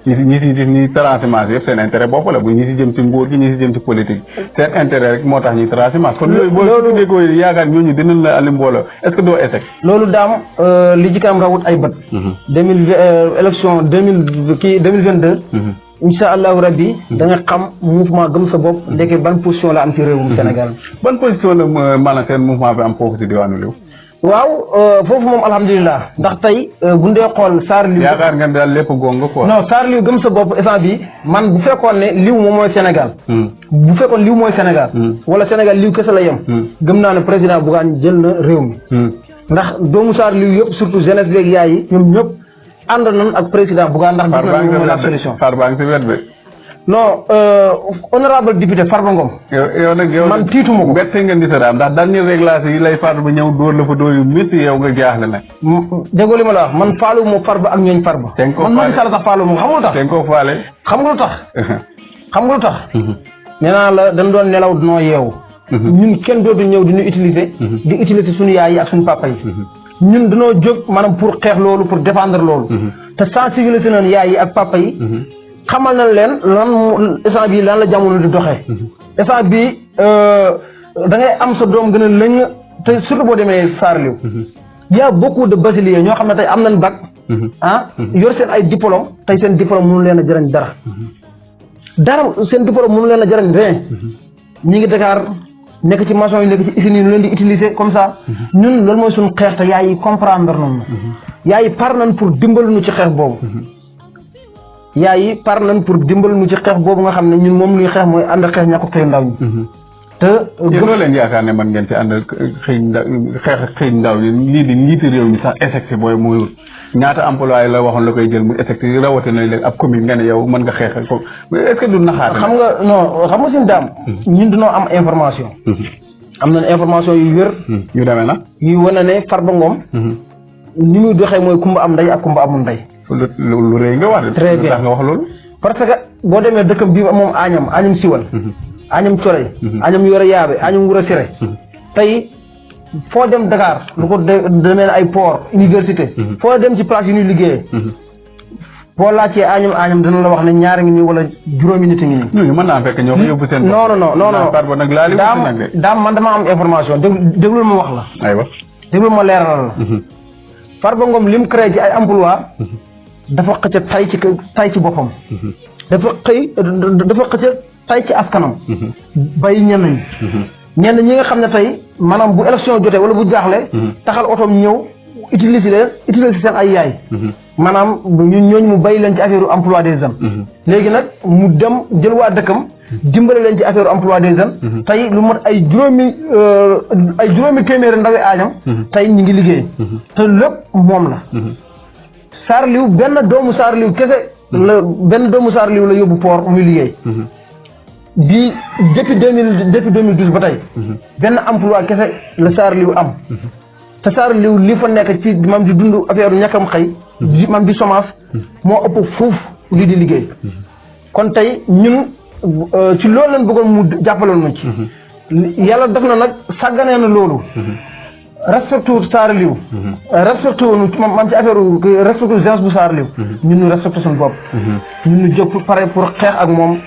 ñi si ñi terrassement yëpp seen intérêt bopp la bu ñi si jëm ci nguur gi ñi si jëm ci politique seen intérêt rek moo tax ñuy terrassement kon yooyu boo tuddee ko yaakaar ñooñu dinañ la ali mbooloo est-ce que doo échec loolu daam li jikkaam rawut ay bët 2000 élection 2022 insha allahu rabbi da nga xam mouvement gëm sa bopp ndeke ban position la am ci réewum Sénégal ban position la maanaam seen mouvement bi am foofu si diwaanu Liw waaw foofu moom alhamdulilah ndax tey bu ndee xool saar liw yaakaar nga daal lépp gonga quoi non saar liw gëm sa bopp instant bi man bu fekkoon ne liw moom mooy Sénégal bu fekkoon liw mooy Sénégal wala Sénégal liw kese la yem gëm naa ne président Bougane jël na réew mi ndax doomu saar liw yëpp surtout jeunesse léegi yaay yi ñoom ñëpp ànd nañ ak président Bougane ndax gis nañ moom la solution far baa ngi si wet bi non honorable député Farba Ngom yow nag man tiituma ko bette ngeen di sa ndax dernier réglage yi lay Farba ba ñëw dóor la fa dóor yu métti yow nga jaaxle nag déggoo li ma la wax man faalu moo Farba ak ñooñ Farba man Macky Sall sax faalu moo xam nga lu tax te ko faale xam nga lu tax xam nga lu tax nee naa la dañ doon nelaw dinoo yeewu ñun kenn dootu ñëw di ñu utiliser di utiliser suñu yaay yi ak suñu papa yi ñun dañoo jóg maanaam pour xeex loolu pour défendre loolu te sensibiliser nañ yaay yi ak papa yi xamal na leen lan instant bii lan la jamono di doxee instant bii da ngay am sa doom gën a lëñ te surtout boo demee Sarliou y a beaucoup de bacheliers ñoo xam ne tey am nañ bac yor seen ay diplôme tey seen diplôme mënu leen a jëriñ dara seen diplôme mënu leen a jëriñ rien ñi ngi Dakar nekk ci maçon yi nekk ci usines yi ñu leen di utiliser comme ça ñun loolu mooy suñu xeex te yaay yi comprendre nañu yaay yi par nañ pour dimbal nu ci xeex boobu yaay yi par nañ pour dimbal nu ci xeex boobu nga xam ne ñun moom luy xeex mooy ànd xeex ñàkk xëy ndaw ñi te loo leen yaakaar ne man ngeen ci ànd xëy ndaw xëy ndaw ñi lii di njiiti réew mi sax effectif booy muy ñaata employé la waxoon la koy jël muy effectif rawatina léegi ab commune nga ne yow mën nga xeex ko est-ce que du naxaate xam nga non xam nga suñu daam ñun dañoo am information am nañ information yu wér yu demee na yu wane ne Farba Ngom ni muy doxee mooy kumba am ndey ak kumba amul ndey lu rëy nga wax très bien tax nga wax loolu parce que boo demee dëkkam bii moom añam siwal añam coley añam yore yaabe añam wura sire tey foo dem Dakar lu ko demee ay port université foo dem ci place yu ñuy liggéeyee boo laajtee añam dana la wax ne ñaari ngi nii wala juróomi nit ngi nii ñooñu mën naa fekk ñoo ko yóbbu seen non nag laali daam man dama am information déglul ma wax la aywa déglul ma leeral la Farba Ngom lim créé ci ay emploi dafa xëcc tay ci boppam dafa xëcc tay ci askanam bay ñenn ñi nga xam ne tey maanaam bu élection jotee wala bu jaaxle taxal otoom ñëw utiliser seen ay yaay maanaam ñooñu mu bàyyi leen ci affaire emploi des jeunes. léegi nag mu dem jël waa dëkkam dimbale leen ci affaire emploi des jeunes. tey lu mat ay juróomi téeméeri ndawi aajam. tey ñu ngi liggéey. te lépp moom la. Saarliw benn doomu Saarliw kese la yóbbu port muy liggéey. bi depuis 2012 ba tey. benn emploi kese la Saarliw am. te Saarliw li fa nekk ci maam di dund affaire ñàkkam xëy. maam di chômage moo ëpp fuuf lii di liggéey. kon tey ñun ci loolu lañ bëggoon mu jàppaloon na ci. yàlla def na nag sàgganee na loolu. respecté wu Saarliw. respecté wu maam ci affaire respecté wu gens bu Saarliw. ñun ñu respecté suñu bopp. ñun ñu jóg pare pour xeex ak moom.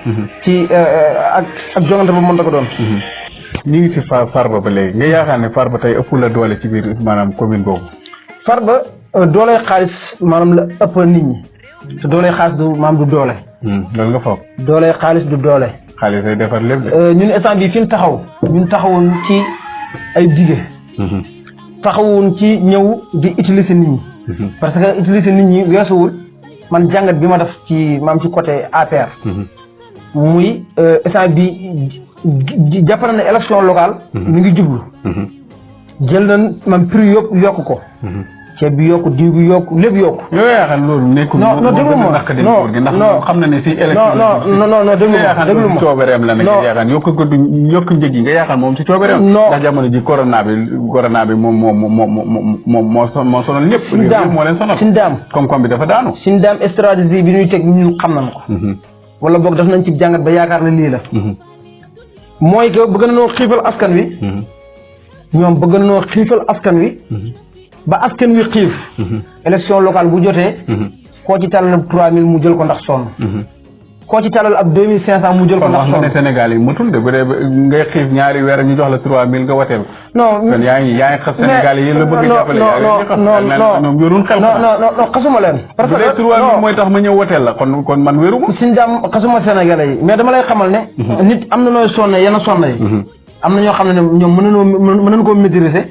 ci ak jongante ba mën na ko doon. ñu ngi ci Farba ba léegi nga yaakaar ne Farba tey ëpp la doole ci biir maanaam commune boobu. Farba dooley xaalis maanaam la ëpp nit ñi te dooley xaalis du maam du doole. loolu nga foog. dooley xaalis du doole. xaalis day defar lépp de. ñun instant bii fi ñu taxaw ñun taxawoon ci ay dige. taxawoon ci ñëw di utiliser nit ñi. parce que utiliser nit ñi weesuwul man jàngat bi ma def ci maam ci côté APR. muy instant bi jàpp na ne élection locale. mi ngi jublu. jël nañ man prix yokku ko. ceeb bi yokku diw bi yokku lépp yokku. yow yaakaar loolu nekkul. non déglu ma non xam na ne si élection. non déglu ma coobareem la nag nga yaakaar yokk njëg yi nga yaakaar moom si coobareem. non ndax jamono ji corona bi moom moo sonal ñëpp. moo leen sonal sin daam koom-koom bi dafa daanu. sin daam stratégie bi ñuy teg ñun xam nañ ko. wala boog def nañ ci jàngat ba yaakaar ne lii la. mooy que bëgg nañoo xiifal askan wi. ñoom bëgg nañoo xiifal askan wi. ba askan wi xiif. élection locale bu jotee. koo ci talal 3000 mu jël ko ndax sonn. koo ci talal ab 2500 mu jël ko ndax sonn. kon wax nga ne Sénégal yi matul de bu dee ngay xiif ñaari weer ñu jox la 3000 nga wateel. non kon yaa ngi xas Sénégal yi yéen la bëgg a jàppale. non yorul xel. non xasuma leen. parce que bu dee 3000 mooy tax ma ñëw wateel la kon man wéru ma. suñu daam xasuma Sénégalais yi mais dama lay xamal ne. nit am na nooy sonne yenn sonn yi. am na ñoo xam ne ñoom mën nañu koo maîtriser.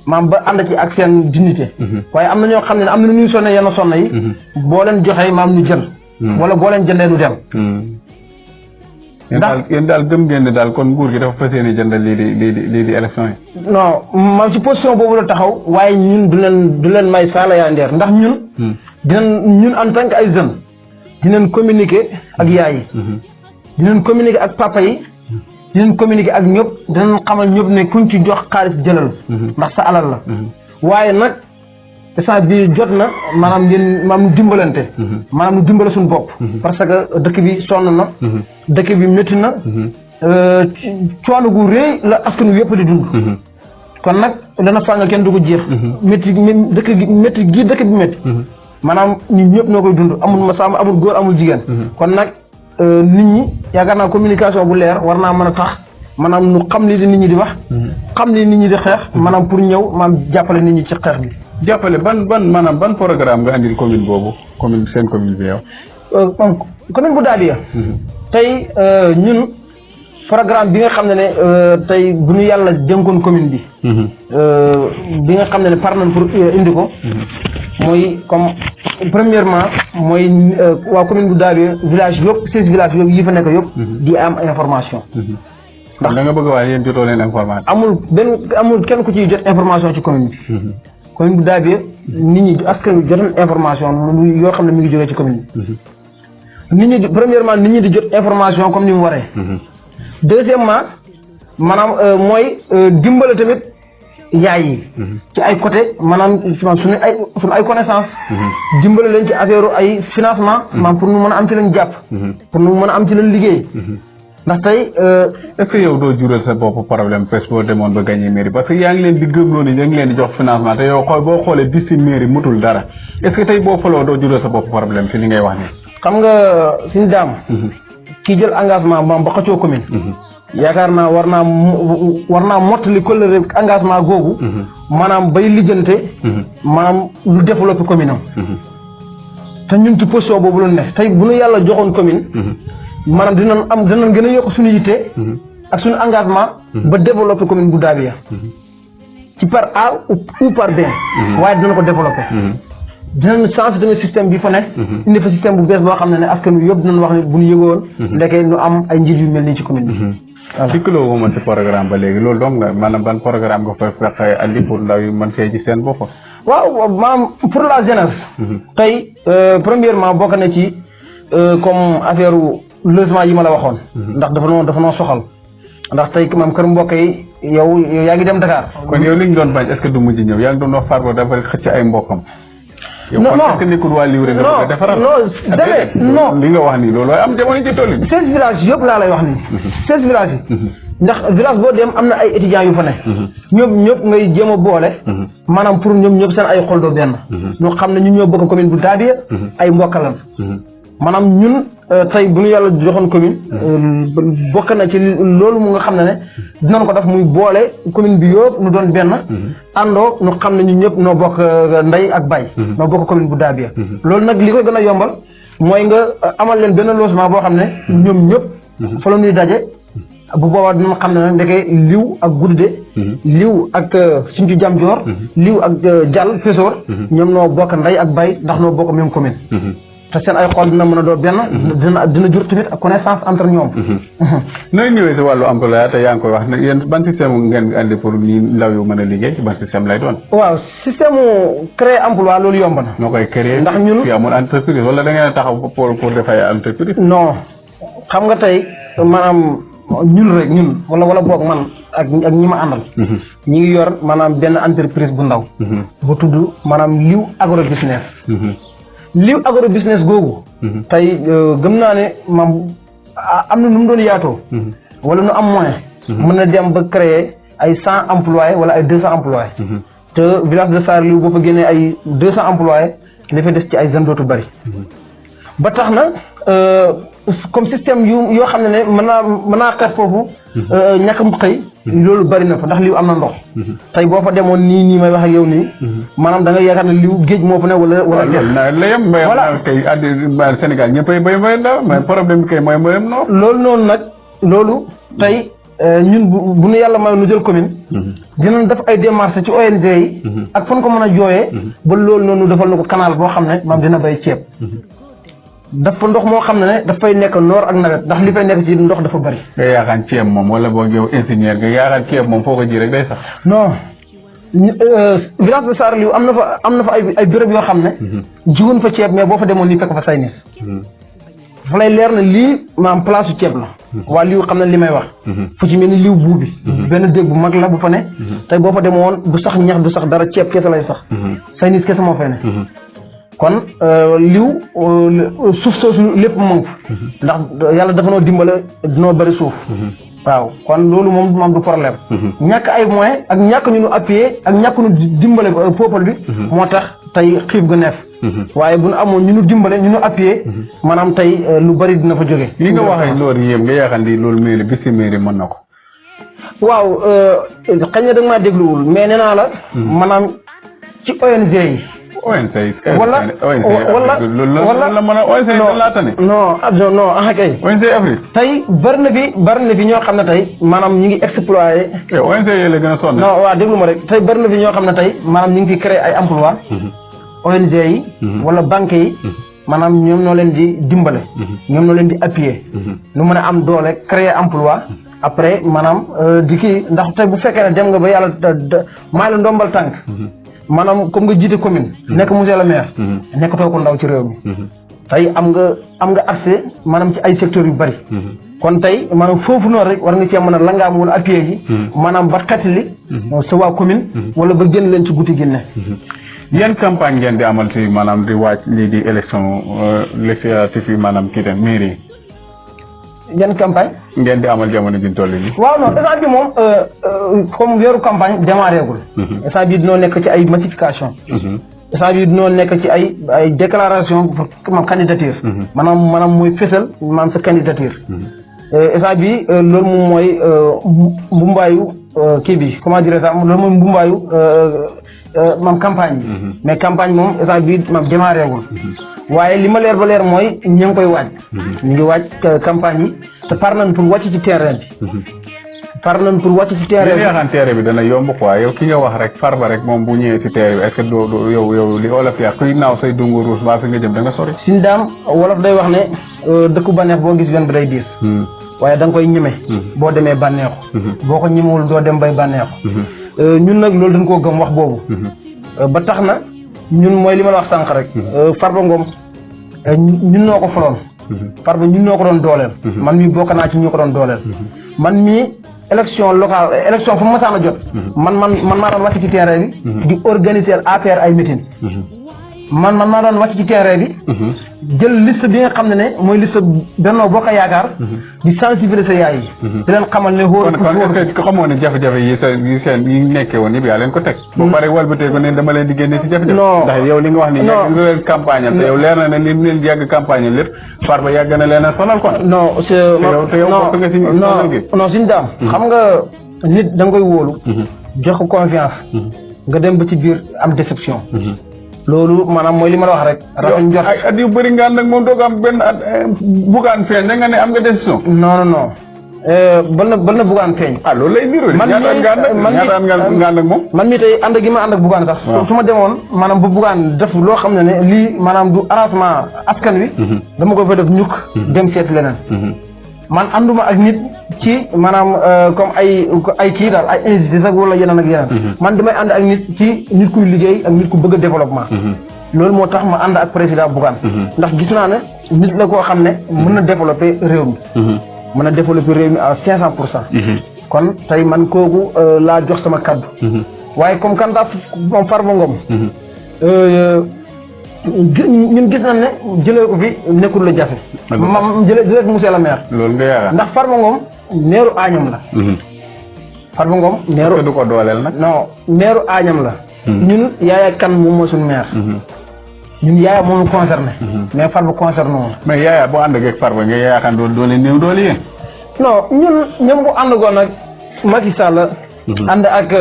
maam ba ànd ci ak seen dignité. waaye am na ñoo xam ne am na ñuy sonne yenn sonn yi. boo leen joxee maam ñu jël. wala boo leen jëndee du dem. ndax yéen daal gëm ngeen ne daal kon nguur gi dafa fas yéene jëndal lii di élection yi. non maam ci position boobu la taxaw waaye ñun du leen may saala yaa ndeer ndax ñun en tant que ay jeunes dinañ communiquer ak yaay yi. dinañ communiquer ak papa yi. dinañ communiquer ak ñëpp dinañ xamal ñëpp ne kuñ ci jox xaalis jëlal. ndax sa alal la. waaye nag instant bi jot na maanaam ngeen maanaam dimbalante. maanaam nu dimbale suñu bopp. parce que dëkk bi sonn na. dëkk bi métti na. coono gu rëy la askan wi yëpp di dund. kon nag dana fànga kenn du ko jeex. métti dëkk bi métti. maanaam ñun ñëpp ñoo koy dund amul ma sàmm amul góor amul jigéen. kon nag nit ñi yaakaar naa communication bu leer war naa mën a tax maanaam nu xam li di nit ñi di wax. xam li nit ñi di xeex. maanaam pour ñëw maanaam jàppale nit ñi ci xeex bi. jàppale ban programme nga andil commune boobu seen commune bi yow. commune bu Dabiya. tey ñun programme bi nga xam ne tey bu ñu yàlla dénkoon commune bi. bi nga xam ne par nañ pour indi ko. mooy comme premièrement mooy waa commune bu Dabiya village yëpp 16 villages yëpp yi fa nekk yëpp. di am information. ndax da nga bëgg waaye yéen jotoo leen information. amul kenn ku ciy jot information ci commune bi. commune bu Dabiya nit ñi askan wi jotoon information yoo xam ne mi ngi jógee ci commune bi. nit ñi premièrement nit ñi di jot information comme ni mu waree. deuxièmement maanaam mooy dimbale tamit yaay yi. ci ay côté maanaam suñu ay connaissance. dimbale leen ci affaire ay financement. maanaam pour nu mën a am ci leen jàpp. pour nu mën a am ci leen liggéey. ndax tey est-ce que yow doo jural sa bopp problème pes boo demoon ba gagné mairie parce que yaa ngi leen di gëmloo ni yaa ngi leen di jox financement te yow boo xoolee 18 mairie mutul dara est-ce que tey boo faloo doo jural sa bopp problème ci li ngay wax nii. xam nga suñu daam. kii jël engagement ba xëccoo commune. yaakaar naa war naa mottali kóllëre engagement googu. maanaam bay lijjante. maanaam lu développé commune am. te ñun ci position boobu la ne tey bu nu yàlla joxoon commune. maanaam dinañ gën a yokk suñu yitte. ak suñu engagement. ba développer commune bu Dabiya. ci par A ou par B. waaye dina ko développer. dinañ changer tamit système bi fa ne indi fa système bu bees boo xam ne askan wi yëpp dinañ wax ne bu ñu yëgoon ndeke ñu am ay njiit yu mel nii ci commune bi ci kilo woon ci programme ba léegi loolu donc maanaam ban programme nga fay fexe andi pour ndaw yi mën see ci seen bopp waaw maanaam pour la jeunesse tey premièrement bokk na ci comme affaire logement yi ma la waxoon ndax dafa noo soxal ndax tey maam kër mbokk yi yow yaa ngi dem Dakar kon yow li ñu doon bañ est-ce que du mujj ñëw yaa ngi doon wax Farba dafa xëcc ay mbokkam yow kon est-ce que nekkul waa Livré nga bëgg a defaral non li nga wax nii loolu waaye am jamono ci tool yi 16 villages yëpp laa lay wax nii 16 villages yi ndax village boo dem am na ay étudiants yu fa ne ñoom ñëpp ngay jéem a boole maanaam pour ñoom ñëpp seen ay xol doo benn ñu xam ne ñun ñoo bokk commune bu Dabiya ay mbokkalan maanaam ñun tey bu ñu yàlla joxoon commune bokk na ci loolu mu nga xam ne dinañ ko def muy boole commune bi yëpp nu doon benn àndoo ñu xam ne ñun ñëpp noo bokk ndey ak baay noo bokk commune bu Dabiya loolu nag li koy gën a yombal mooy nga amal leen benn logement boo xam ne ñoom ñëpp fa la ñuy daje bu boobaa dinañ xam ne ndeke liw ak gudde liw ak Sinthiou Jam Joor liw ak Jàll Fesoor ñoom noo bokk ndey ak baay ndax noo bokk même commune te seen ay xool dina mën a doon benn dina jur tamit ak connaissance entre ñoom nooy ñëwee si wàllu emploi te yaa ngi koy wax ne yéen ban système ngeen andi pour ñi ndaw yu mën a liggéey ban système lay doon waaw système créer emploi loolu yomb na noo koy créer ndax ñun fi amul entreprise wala da ngeen a taxaw pour dafay entreprise non xam nga tey maanaam ñun wala boog man ak ñi ma àndal ñi ngi yor maanaam benn entreprise bu ndaw bu tudd maanaam Liw agro business Liw agro business googu tey gëm naa ne maam am na nu mu doon yaatoo wala nu am moyen mën na dem ba créer ay 100 employés wala ay 200 employés te village de Sarr Liw boo fa génnee ay 200 employés li fa des ci ay jeunes dootu bari ba tax na comme système yoo xam ne mën naa xeet foofu ñàkkam xëy loolu bari na fa ndax Liw am na ndox tey boo fa demoon nii may wax ak yow nii maanaam da nga yaakaar ne Liw géej moo fa ne wala la yem mbéyam kay addi Sénégal ñëppay béy mbéy la mais problème bi kay mooy mbéyam noonu loolu noonu nag loolu tey ñun bu nu yàlla may nu jël commune dinañ def ay démarches ci ONG yi ak fan ko mën a jooyee ba loolu noonu defal na ko canal boo xam ne maam dina bay ceeb dafa ndox moo xam ne dafay nekk noor ak nawet ndax li fay nekk ci ndox dafa bari. nga yaakaar ceeb moom wala boog yow ingénieur nga yaakaar ceeb moom foo ko ji rek day sax. non village de Sarr Liw am na fa ay béréb yoo xam ne. jiwoon fa ceeb mais boo fa demoon nii fekk fa say nit. dafa lay leer na lii maam place su ceeb la. waa Liw xam ne li may wax. fu ci mel ni Liw buubi. benn dégg bu mag la bu fa ne. tey boo fa demoon du sax ñax du sax dara ceeb kese lay sax. say nit kese moo fay ne. kon Liw suuf soosu lépp mu ngi ndax yàlla dafa noo dimbale dinoo bëri suuf waaw kon loolu moom du problème ñàkk ay moyens ak ñàkk ñu nu appuyer ak ñàkk ñu dimbale peuple bi moo tax tey xiif ga neef waaye bu nu amoon ñu nu dimbale ñu nu appuyer maanaam tey lu bëri dina fa jóge li nga waxee loolu yëpp nga yaakaar ni loolu mairie bi si mairie mën na ko waaw xëy na da nga maa dégluwul mais nee naa la maanaam ci ONG yi ONG wala non kay ONG Afrique tey bari na fi ñoo xam ne tey maanaam ñu ngi exploité ONG yi la gën a sonn non waaw déglu ma rek tey bari na fi ñoo xam ne tey maanaam ñu ngi fi créé ay emploi ONG yi wala banque yi maanaam ñoom ñoo leen di dimbale ñoom ñoo leen di appuyer nu mën a am doole créer emploi après maanaam di kii ndax tey bu fekkee ne dem nga ba yàlla maa la ndombal tànk maanaam comme nga jiite commune nekk monsieur le maire nekkatoo ko ndaw ci réew mi tey am nga accès maanaam ci ay secteurs yu bari kon tey maanaam foofu noonu rek war nga cee mën a langaam wala appuyer ji maanaam ba xettali sa waa commune wala ba génn leen ci guddi génne yan campagne ngeen di amal ci maanaam di waaj lii di élection législative yi maanaam kii dem mairie yan campagne ngeen di amal jamono bi ñu toll nii. waaw non instant bi moom comme weeru campagne démarré gul. instant bi dinoo nekk ci ay massification. instant bi dinoo nekk ci ay déclaration pour candidature. maanaam mooy fésal maanaam sa candidature. instant bi loolu moom mooy mbumbaayu kii bi comment dire ça loolu mooy mbumbaayu maam campagne bi. mais campagne moom instant bi maam démarré gul. waaye li ma leer ba leer mooy ñu ngi koy waaj. ñu ngi waaj campagne yi te par nañ pour wàcc ci terrain bi. par nañ pour wàcc ci terrain bi yaakaar terrain bi dana yomb quoi yow ki nga wax rek Farba rek moom bu ñëwee ci terrain bi est-ce que doo yow li olof yaa kuy naaw say dungu ruus mbaa fi nga jëm da nga sori. Sëñ Dame wolof day wax ne dëkku bànneex boo gis wen bi day diis. waaye da nga koy ñeme. boo demee bànneexu. boo ko ñemewul doo dem bay bànneexu. ñun nag loolu dañ koo gëm wax boobu. ba tax na ñun mooy li ma la wax sànq rek. Farba Ngom ñun noo ko faloon. Farba ñun ñoo ko doon dooleel. man mii bokk naa ci ñu ko doon dooleel. man mii élection locale élection fu mu masaan a jot. man maa doon wàcc ci terrain bi. di organiser APR ay meeting. man maa doon wàcc ci terrain bi. jël liste bi nga xam ne mooy liste Benno Bokk Yaakaar. di sensibiliser yaay yi. di leen xamal ne wóor ko xamoon ne jafe-jafe yi nekkee woon yëpp yaa leen ko teg. boo paree walbatee ko ne dama leen di génne ci jafe-jafe. non ndax yow li nga wax ni yàgg leen campagne te yow leer na ne li leen yàgg campagne lépp Farba yàgg na leen a sonal quoi. non c'est te yow bokk nga si non Sëñ Dame xam nga nit da nga koy wóolu. jox ko confiance. nga dem ba ci biir am déception. loolu maanaam mooy li ma la wax rek. rafet njort ay at yu bëri nga ànd ak moom doog am benn at bugaan feeñ da nga ne am nga décision. non bal na bugaan feeñ. loolu lay niru. ñaata at nga ànd ak moom. man mii tey ànd gi ma ànd ak bugaan sax. su ma demoon maanaam bu bugaan def loo xam ne lii maanaam du arrangement askan wi. dama ko fa def ñukk dem seeti leneen. man ànduma ak nit ci maanaam comme ay kii daal ay injustice ak wala yeneen ak yeneen. man damay ànd ak nit ci nit kuy liggéey ak nit ku bëgg développement. loolu moo tax ma ànd ak président Bougane. ndax gis naa ne nit la koo xam ne mën na développer réew mi. mën na développer réew mi à 500%. kon tey man kooku laa jox sama kaddu. waaye comme candidat moom Farba Ngom. ñun gis nañ ne jëlee ko fi nekkul la jafe. jëlee ko monsieur le maire. loolu nga yaakaar ndax Farba Ngom meeru Agnam la. Farba Ngom meeru du ko dooleel nag. non meeru Agnam la. ñun Yaaya Kan moom mooy suñu maire. ñun Yaaya moom ñu concerné. mais Farba concerné woon. mais Yaaya boo ànd ak Farba nga yaakaar doole néew doole yéen. non ñun ñoom ko ànd goon nag Macky Sall. ànd ak.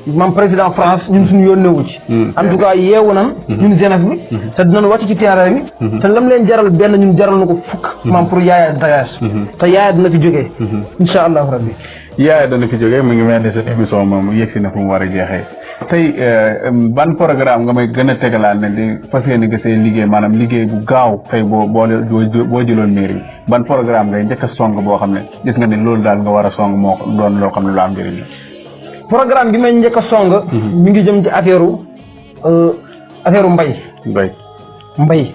mam président France ñun suñu yónneewu ci. en tout cas yeewu nan ñun jeunesse bi. te dinañ wàcc ci terrain bi. te lam leen jaral benn ñun jaral na ko fukk. mam pour Yaaya dagage. te Yaaya dina fi jógee. incha allahu rabbi. Yaaya dana fi jógee mu ngi mel ni seen émission moom yegsi na fu mu war a jeexee. tey ban programme nga may gën a tegalaat ne di fas yéene nga seen liggéey maanaam liggéey bu gaaw tey boo jëloon mairie bi ban programme ngay njëkk a song boo xam ne gis nga ne loolu daal nga war a song moo doon loo xam ne lu am njëriñ la. programme bi may njëkk a song. mi ngi jëm ci affaire mbay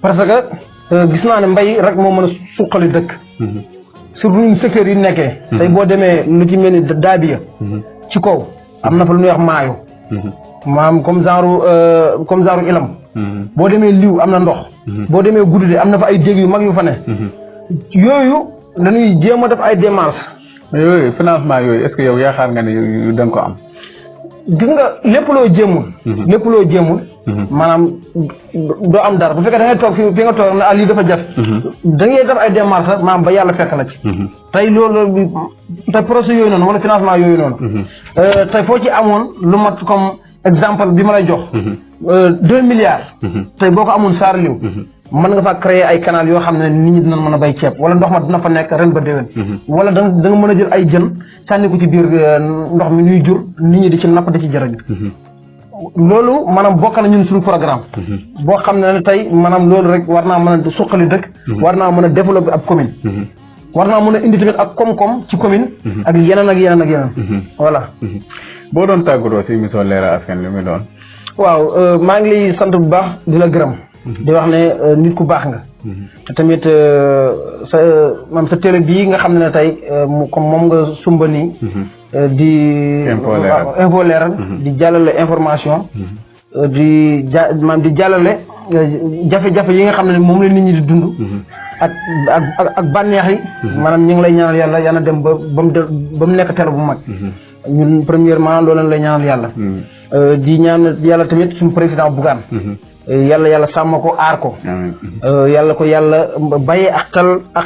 parce que gis naa ne mbay rek moo mën a suqali dëkk. surtout ñun secteur yi nekkee. tey boo demee lu ci mel ni Daabiya. ci kaw am na fa lu ñuy wax maayo. maam comme genre ilam. boo demee liw am na ndox. boo demee guddi am na fa ay dég yu mag yu fa ne. yooyu dañuy jéem a def ay démarches. mais yooyu financement yooyu est-ce que yow yaakaar nga ne yu da nga ko am. gis nga lépp loo jéemul. maanaam doo am dara bu fekkee da ngay toog fi nga toog ne lii dafa jafe. da ngay def ay démarches maanaam ba yàlla fekk la ci. tey loolu tey projet yooyu noonu wala financement yooyu noonu. tey foo ci amoon lu mat comme exemple bi ma lay jox. 2 milliards. tey boo ko amoon saar liw mën nga fa créer ay canal yoo xam ne nit ñi dinañ mën a bay ceeb wala ndox ma dina fa nekk ren ba déwén. wala da nga mën a jël ay jën sànni ko ci biir ndox mi ñuy jur nit ñi di ci napp di ci jërëjëf. loolu maanaam bokk na ñun suñu programme. boo xam ne tey maanaam loolu rek war naa mën a suqali dëkk. war naa mën a développer ab commune. war naa mën a indi tamit ak koom-koom ci commune. ak yeneen ak yeneen ak yeneen. voilà. boo doon tàggatoo si émission Leeral Askan li muy doon. waaw maa ngi lay sant bu baax di la gërëm. di wax ne nit ku baax nga. te tamit sa télé bii nga xam ne tey comme moom nga sumba nii. di info leeral di jàllale information. di jàllale jafe-jafe yi nga xam ne moom la nit ñi di dund. ak bànneex yi. maanaam ñu ngi lay ñaanal yàlla yàlla dem ba mu nekk télé bu mag. ñun premièrement loolu lañ lay ñaanal yàlla. di ñaan yàlla tamit suñu président Bougane. yàlla sàmm ko aar ko. yàlla ko yàlla bàyyee ak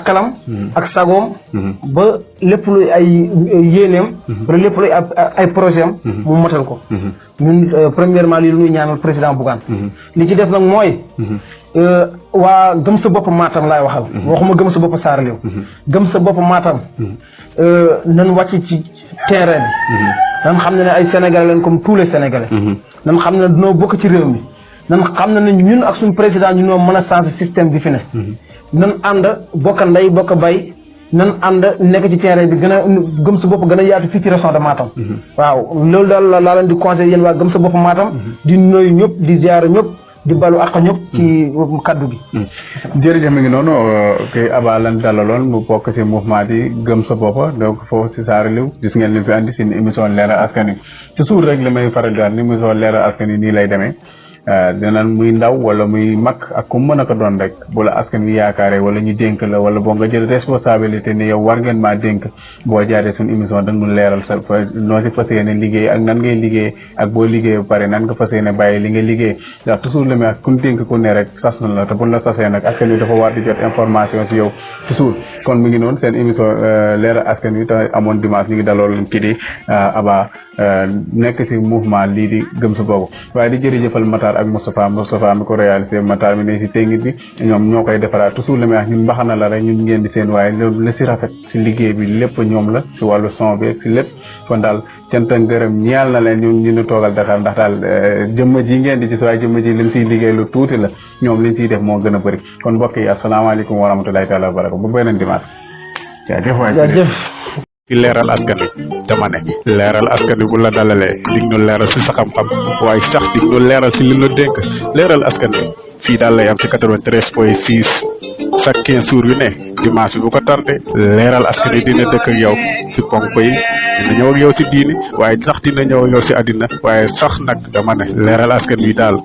xelam. ak sagoom. ba lépp luy ay yéeneem. wala lépp luy ay projet am. mu motal ko. ñun premièrement lii lu ñuy ñaanal président Bougane. li ci def nag mooy. waa gëm sa bopp Matam laay waxal. waxuma gëm sa bopp Saaralew. gëm sa bopp Matam. nan wàcc terrain bi nan xam ne ay sénégalais lañ comme tous les sénégalais nan xam ne dañoo bokk ci réew mi nan xam ne ñun ak suñu président ñu ñoo mën a changer système bi fi ne nan ànd bokk ndey bokk bay nan ànd nekk ci terrain bi gën a gëm sa bopp gën a yaatu fii ci région de Matam waaw loolu daal laa leen di conseillé yéen waa gëm sa bopp Matam di nuyu ñëpp di ziar ñëpp di balu ak ñëpp ci kaddu gi jërëjëf mi ngi noonu kay Aba lan dalaloon mu bokk ci mouvement di gëm sa bopp donc foofu ci Saare Liw gis ngeen li fi andi seen émission leeral askan wi ci suur rek li may faral di wax ni émission leeral askan wi nii lay demee dinañ muy ndaw wala muy mag ak ku mën a ko doon rek bu la askan wi yaakaare wala ñu dénk la wala boo nga jël responsabilité ne yow war ngeen maa dénk boo jaaree suñu émission da nga leeral sa noo si fas yéene liggéey ak nan ngay liggéey ak boo liggéey ba pare nan nga fas yéene bàyyi li nga liggéey ndax toujours li may wax ku dénk ku ne rek sas na la te buñ la sasee nag askan wi dafa war di jot information si yow toujours kon mi ngi noonu seen émission leeral askan wi te amoon dimanche ñu ngi dalool kii di Aba nekk si mouvement lii di gëm sa bopp waaye di jërëjëfal Matar ak Moustapha mi ko réalisé Matar mi ne si téngit bi ñoom ñoo koy defaraat toujours li may wax ñun mbaxana la rek ñun ngeen di seen waaye loolu la si rafet si liggéey bi lépp ñoom la si wàllu son bi si lépp kon daal cant ak ngërëm ñeel na leen ñun ñu toogal Dakar ndax daal jëmm ji ngeen di gis waaye jëmm ji liñ siy liggéey lu tuuti la ñoom liñ siy def moo gën a bëri kon mbokk yi asalaamaaleykum wa rahmatulahi taala wa barakatu bu beneen dimanche jaajëf waay ci leeral askan wi dama ne leeral askan wi bu la dalalee dig ñu leeral si sa xam-xam waaye sax dig ñu leeral si li ñu dénk leeral askan wi fii daal lay am ci 93.6 chaque 15 jours yu ne dimanche bi bu ko tardé leeral askan wi dina dëkk ak yow si ponk yi dina ñëw ak yow si diini waaye sax dina ñëw ak yow si àddina waaye sax nag dama ne leeral askan wi daal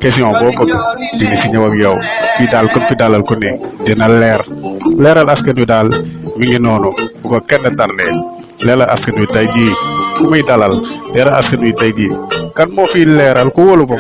question boo bëgg dina si ñëw ak yow fii daal kon fi dalal ko ne dina leeral askan wi daal mi ngi noonu bu ko kenn tardé leeral askan wi tey jii ku muy dalal leeral askan wi tey jii kan moo fi leeral ku wóolu boppam